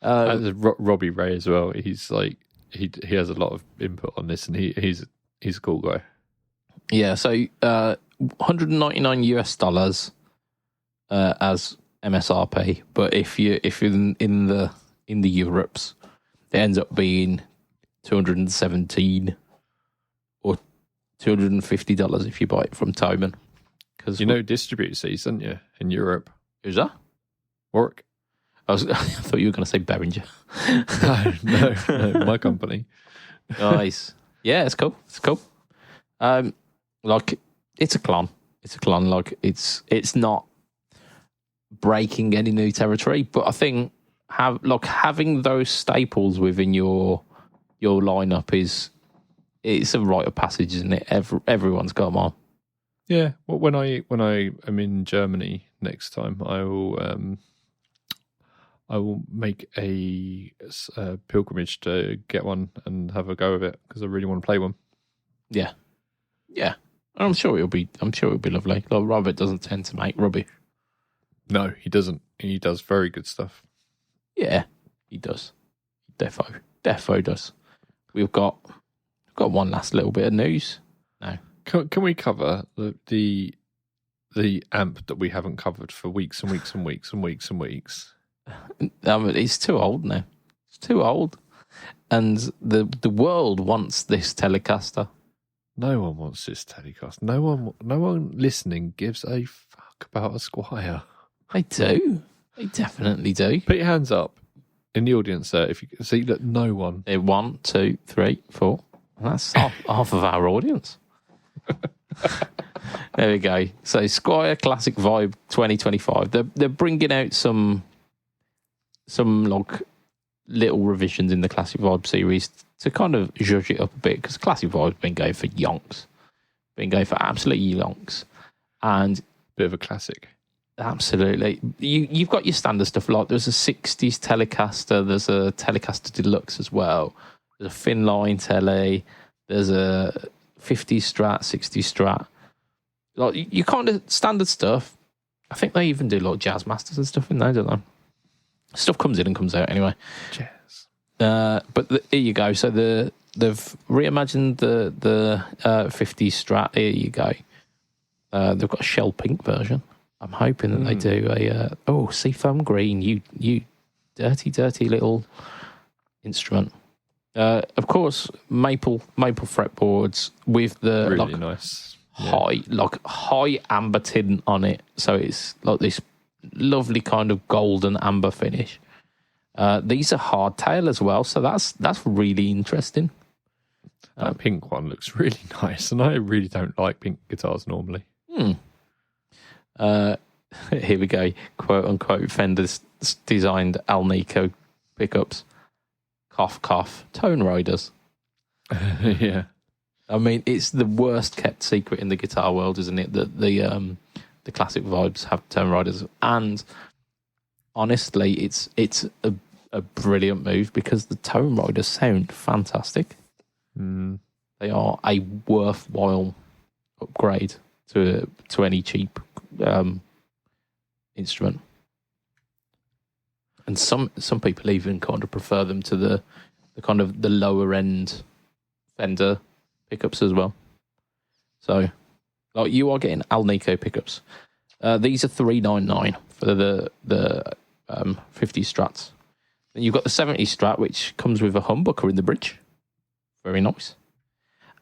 Robbie Ray as well. He's like he has a lot of input on this, and he's a cool guy. Yeah. So $199 US as MSRP, but if you're in the Europes, it ends up being $217 or $250 if you buy it from Thomann. Because distributes these, don't you, in Europe? Who's that? Warwick. I thought you were going to say Behringer. No, my company. Nice. Yeah, it's cool. It's cool. Like it's a clone. It's a clone. Like it's not breaking any new territory, but I think having those staples within your lineup it's a rite of passage, isn't it? Everyone's got them on. Yeah. Well, when I am in Germany next time, I will make a pilgrimage to get one and have a go of it because I really want to play one. Yeah. Yeah. I'm sure it'll be lovely. Like Robert doesn't tend to make rubbish. No, he doesn't. He does very good stuff. Yeah, he does. Defo does. We've got one last little bit of news. No. Can we cover the amp that we haven't covered for weeks and weeks and weeks and weeks and weeks? It's too old now. It's too old. And the world wants this Telecaster. No one wants this Telecaster. No one listening gives a fuck about a Squire. They do. They definitely do. Put your hands up in the audience there if you can see that no one. 1, 2, 3, 4. That's half of our audience. There we go. So Squire Classic Vibe 2025. They're bringing out some like little revisions in the Classic Vibe series to kind of zhuzh it up a bit because Classic Vibe's been going for yonks. Been going for absolutely yonks. And bit of a classic. Absolutely. You've got your standard stuff. Like there's a 60s Telecaster. There's a Telecaster Deluxe as well. There's a thin line Tele. There's a 50s Strat, 60s Strat. Like you kind of standard stuff. I think they even do like Jazz Masters and stuff in there, don't they? Stuff comes in and comes out anyway. Jazz. But here you go. So they've reimagined the 50s Strat. Here you go. They've got a shell pink version. I'm hoping that they do a seafoam green. You dirty little instrument. Of course, maple fretboards with the really nice high amber tint on it. So it's like this lovely kind of golden amber finish. These are hardtail as well, so that's really interesting. That pink one looks really nice, and I really don't like pink guitars normally. Here we go. Quote unquote Fender's designed Alnico pickups. Cough, cough. Tone Riders. Yeah. I mean, it's the worst kept secret in the guitar world, isn't it? That the Classic Vibes have Tone Riders. And honestly, it's a brilliant move because the Tone Riders sound fantastic. They are a worthwhile upgrade to any cheap instrument, and some people even kind of prefer them to the kind of the lower end Fender pickups as well. So, like you are getting Alnico pickups. These are $399 for the 50 Strats. Then you've got the 70 Strat, which comes with a humbucker in the bridge. Very nice,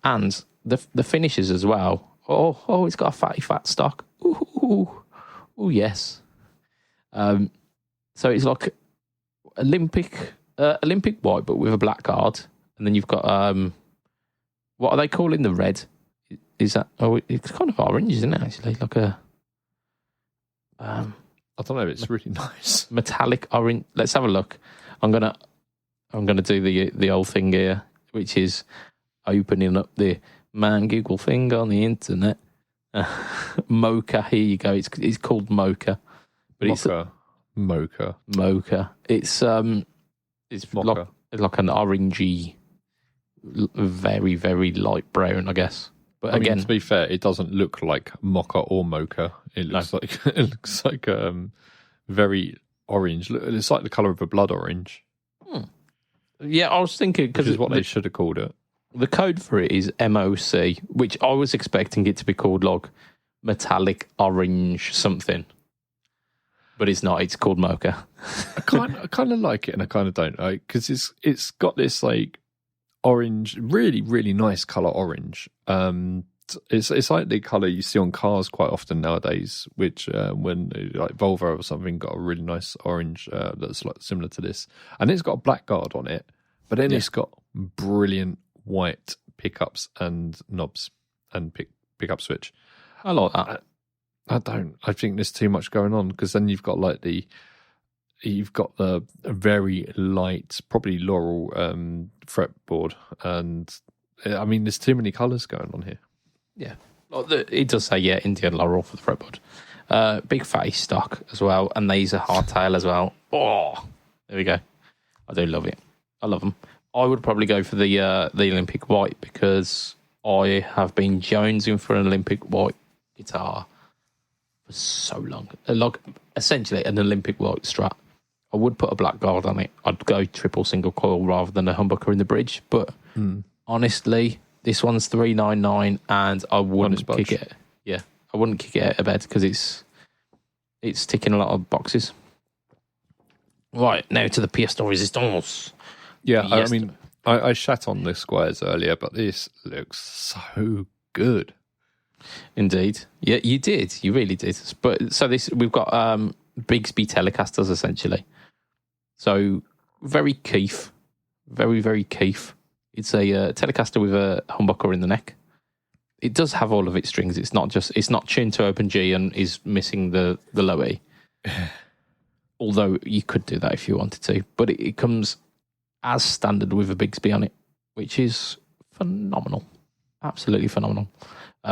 and the finishes as well. Oh, it's got a fatty fat stock. Ooh, yes. So it's like Olympic white, but with a black card. And then you've got what are they calling the red? Is that? Oh, it's kind of orange, isn't it? Actually, like a I don't know. It's really nice. Metallic orange. Let's have a look. I'm gonna do the old thing here, which is opening up the man Google thing on the internet. Mocha, here you go. It's called Mocha. but Mocha. It's Mocha. like an orangey, very, very light brown, I guess. But I again, mean, to be fair, it doesn't look like mocha or mocha. It looks like very orange. It's like the color of a blood orange. Yeah, I was thinking because which is what they should have called it. The code for it is MOC, which I was expecting it to be called like metallic orange something, but it's not. It's called mocha. I kind of like it, and I kind of don't like because it's got this like orange, really really nice color orange. It's like the color you see on cars quite often nowadays, which when like Volvo or something got a really nice orange that's like similar to this, and it's got a black guard on it, but then it's got brilliant white pickups and knobs and pickup switch. I like that. I don't. I think there's too much going on because then you've got the very light, probably Laurel fretboard, and I mean there's too many colours going on here. Yeah, it does say Indian Laurel for the fretboard. Big fatty stock as well, and these are hardtail as well. Oh, there we go. I do love it. I love them. I would probably go for the Olympic white because I have been jonesing for an Olympic white guitar for so long. Like essentially an Olympic white Strat. I would put a black guard on it. I'd go triple single coil rather than a humbucker in the bridge. But honestly, this one's $399, and I wouldn't kick it. Yeah, I wouldn't kick it out of bed because it's ticking a lot of boxes. Right, now to the pièce de résistance. Yeah, I mean, I shat on the squares earlier, but this looks so good. Indeed. Yeah, you did. You really did. But so we've got Bigsby Telecasters essentially. So very Keith. Very, very Keith. It's a Telecaster with a humbucker in the neck. It does have all of its strings. It's not tuned to open G and is missing the low E. Although you could do that if you wanted to. But it comes as standard with a Bigsby on it, which is phenomenal. Absolutely phenomenal.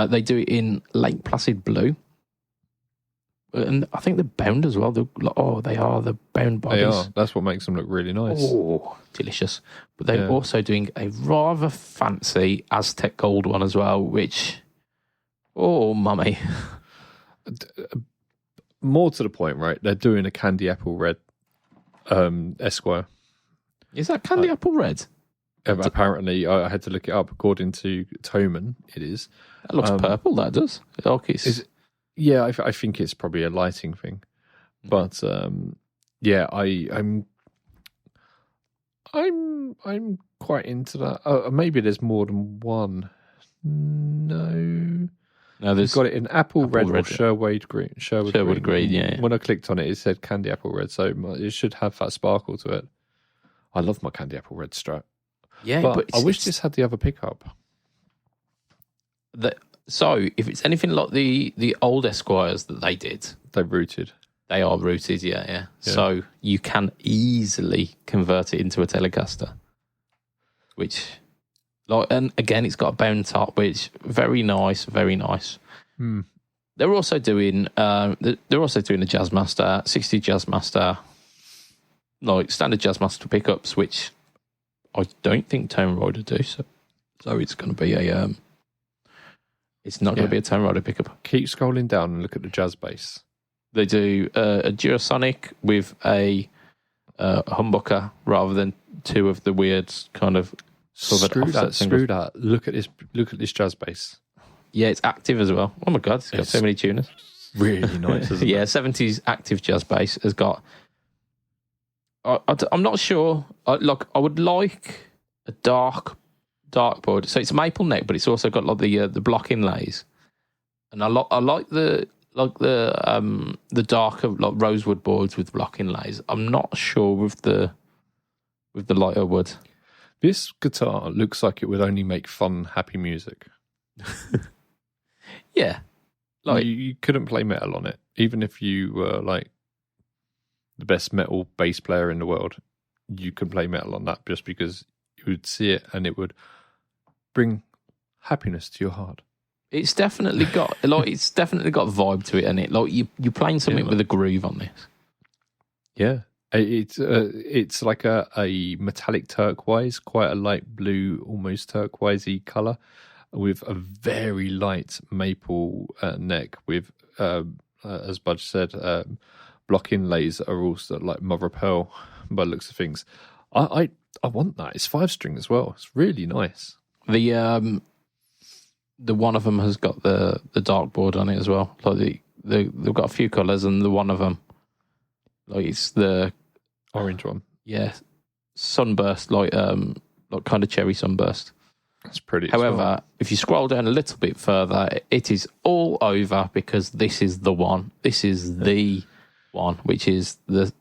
They do it in Lake Placid blue. And I think they're bound as well. They are the bound bodies. They are. That's what makes them look really nice. Oh, delicious. But they're also doing a rather fancy Aztec gold one as well, which, oh, mummy. More to the point, right? They're doing a candy apple red Esquire. Is that candy apple red? Apparently, I had to look it up. According to Toman, it is. That looks purple, that does. Yeah, I think it's probably a lighting thing. But yeah, I'm quite into that. Maybe there's more than one. No, there's got it in apple red or Sherwood green. Sherwood green, yeah. When I clicked on it, it said candy apple red, so it should have that sparkle to it. I love my candy apple red Strat. Yeah, but I wish this had the other pickup. So, if it's anything like the old Esquires that they did, they're rooted. They are rooted, yeah. So you can easily convert it into a Telecaster, which, and again, it's got a bound top, which very nice, very nice. They're also doing a Jazzmaster, 60 Jazzmaster, like standard Jazzmaster pickups, which I don't think Tone Rider do. So it's going to be a it's not going to be a Tone Rider pickup. Keep scrolling down and look at the jazz bass. They do a Durasonic with a humbucker rather than two of the weird kind of covered offset singles. Screw that. Look at this jazz bass. Yeah, it's active as well. Oh my God, it's got so many tuners. Really nice, isn't it? Yeah, 70s active jazz bass has got... I'm not sure. I would like a dark board. So it's a maple neck, but it's also got like the block inlays, and I like the darker like rosewood boards with block inlays. I'm not sure with the lighter wood. This guitar looks like it would only make fun, happy music. Yeah, like you couldn't play metal on it, even if you were like the best metal bass player in the world. You could play metal on that just because you would see it and it would bring happiness to your heart. It's definitely got vibe to it, and it like you're playing something with a groove on this. Yeah, it's like a metallic turquoise, quite a light blue, almost turquoisey color, with a very light maple neck. With as Budge said, block inlays that are also like mother of pearl by the looks of things. I want that. It's 5-string as well. It's really nice. The one of them has got the dartboard on it as well. Like they've got a few colours, and the one of them, like it's the orange one. Yeah, sunburst, like kind of cherry sunburst. That's pretty. However, if you scroll down a little bit further, it is all over, because this is the one. This is the one, which is the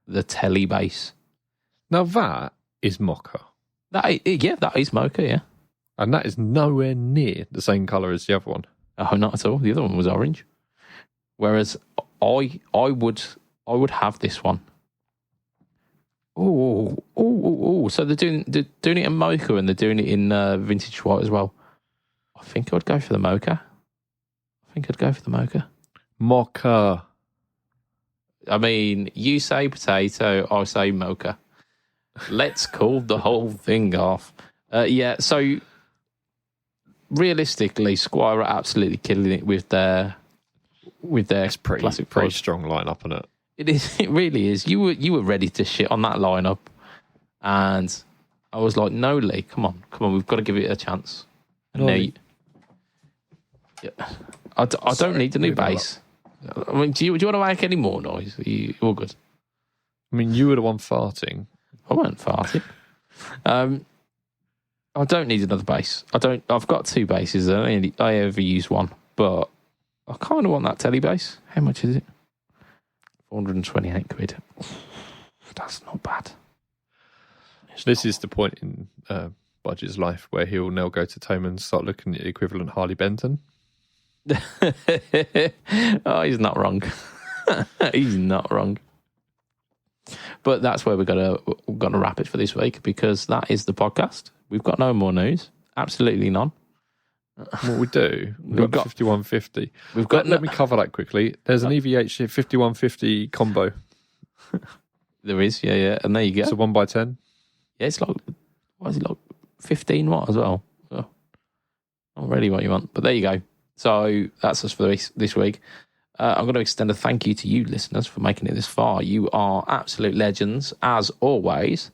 Teles base. Now that is mocha. That is mocha, yeah. And that is nowhere near the same colour as the other one. Oh, not at all. The other one was orange. Whereas I would have this one. Oh! So they're doing it in mocha, and they're doing it in vintage white as well. I think I'd go for the mocha. Mocha. I mean, you say potato, I say mocha. Let's call the whole thing off. Yeah. So realistically, Squire are absolutely killing it with their it's classic pretty strong lineup on it. It is. It really is. You were ready to shit on that lineup, and I was like, "No, Lee, come on, we've got to give it a chance." And now I don't need a new bass. I mean, do you want to make any more noise? Are you all good? I mean, you were the one farting. I weren't farting. I don't need another bass. I've got 2 basses. I ever use one, but I kind of want that Teles bass. How much is it? 428 quid. That's not bad. This is the point in Budget's life where he'll now go to Tome and start looking at the equivalent Harley Benton. Oh, he's not wrong. He's not wrong. But that's where we're gonna wrap it for this week, because that is the podcast. We've got no more news. Absolutely none. What we do? We've got 5150. Let me cover that quickly. There's an EVH 5150 combo. There is, yeah, and there you go. It's a 1x10. Yeah, it's like, what is it, like 15 watt as well? So, not really what you want, but there you go. So that's us for this week. I'm going to extend a thank you to you listeners for making it this far. You are absolute legends, as always.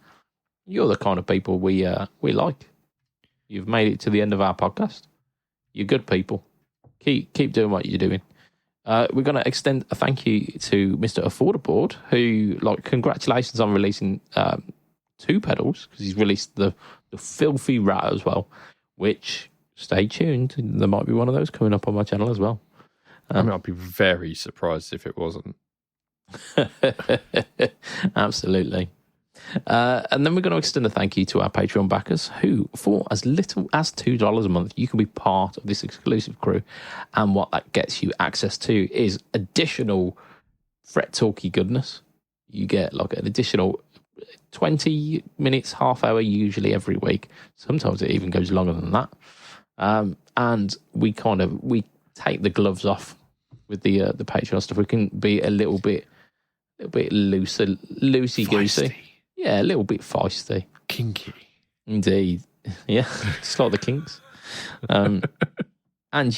You're the kind of people we like. You've made it to the end of our podcast. You're good people. Keep doing what you're doing. We're going to extend a thank you to Mr. Affordaboard, who, congratulations on releasing 2 pedals, because he's released the Filthy Rat as well, which, stay tuned, there might be one of those coming up on my channel as well. I'd be very surprised if it wasn't. Absolutely. And then we're going to extend a thank you to our Patreon backers, who, for as little as $2 a month, you can be part of this exclusive crew. And what that gets you access to is additional Fret Talky goodness. You get an additional 20 minutes, half hour, usually every week. Sometimes it even goes longer than that. And we take the gloves off with the Patreon stuff. We can be a little bit loosey goosey. Yeah, a little bit feisty. Kinky. Indeed. Yeah, just like the Kinks. And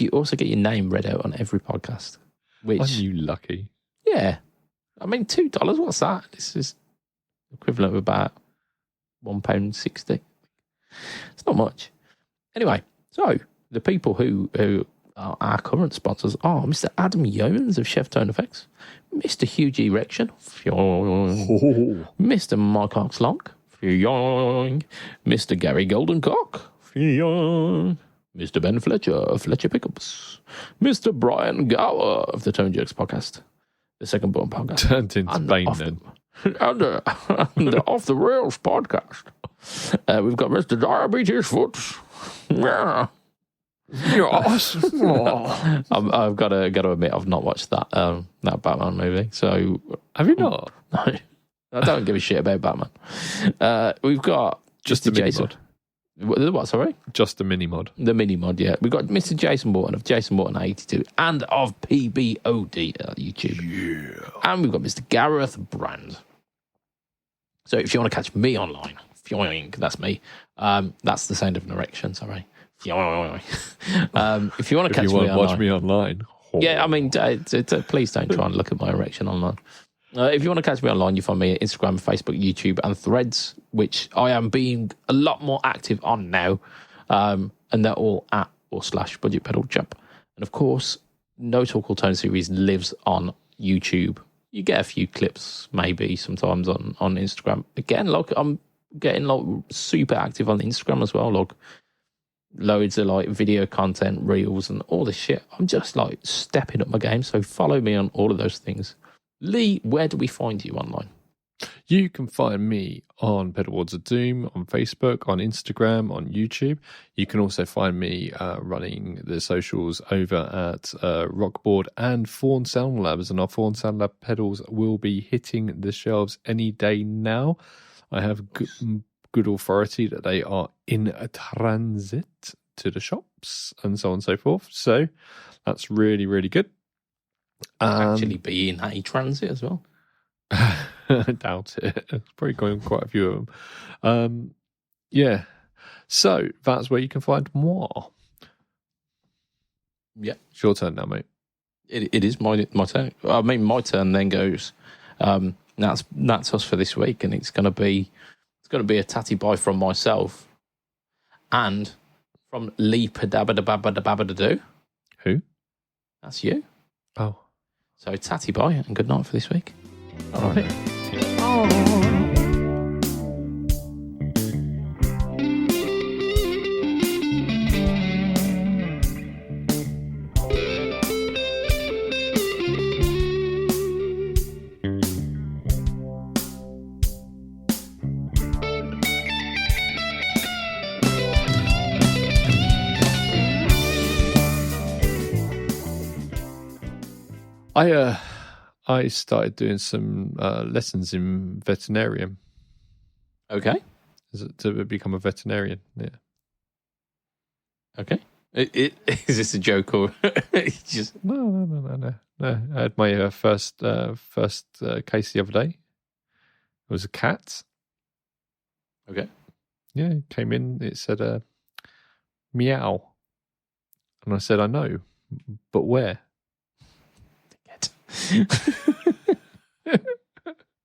you also get your name read out on every podcast. Which, aren't you lucky? Yeah. I mean, $2, what's that? This is equivalent of about £1.60. It's not much. Anyway, so the people who are our current sponsors are Mr. Adam Yeomans of Chef Tone Effects, Mr. Hugh G. Erection, Mr. Mike Oxlock, Mr. Gary Goldencock, Mr. Ben Fletcher of Fletcher Pickups, Mr. Brian Gower of the Tone Jerks podcast, the Second Born podcast. Turned into Bane then. And the Off the Rails podcast. We've got Mr. Diabetes Foot. Yeah. Yes. I've got to admit, I've not watched that Batman movie. So have you not? No, I don't give a shit about Batman. We've got just Mr. Jason. What, sorry? Just the mini mod. The mini mod, yeah. We've got Mr. Jason Morton of Jason Morton 82 and of PBOD YouTube. Yeah. And we've got Mr. Gareth Brand. So if you want to catch me online, that's me. That's the sound of an erection, sorry. If you want to catch me online. Watch me online. Yeah, I mean, please don't try and look at my erection online. If you want to catch me online, you find me at Instagram, Facebook, YouTube, and Threads, which I am being a lot more active on now. And they're all at / BudgetPedalChap. And of course, No Talk Alternative Series lives on YouTube. You get a few clips, maybe sometimes on Instagram. Again, like I'm getting like super active on Instagram as well. Like loads of like video content, reels, and all this shit. I'm just like stepping up my game. So follow me on all of those things. Lee, where do we find you online? You can find me on Pedalboards of Doom, on Facebook, on Instagram, on YouTube. You can also find me running the socials over at Rockboard and Fawn Sound Labs, and our Fawn Sound Lab pedals will be hitting the shelves any day now. I have good authority that they are in a transit to the shops and so on and so forth. So that's really, really good. Actually be in a transit as well. I doubt it. It's probably going quite a few of them. Yeah. So that's where you can find more. Yeah. It's your turn now, mate. It is my turn. I mean, my turn then goes. That's us for this week, and it's gonna be a tatty bye from myself and from Lee Padabadababadabadadoo. Who? That's you. Oh. So tatty bye and good night for this week. All right. I started doing some lessons in veterinarian. Okay. To become a veterinarian, yeah. Okay. Is this a joke or just No. I had my first case the other day. It was a cat. Okay. Yeah, it came in. It said meow, and I said, "I know, but where?"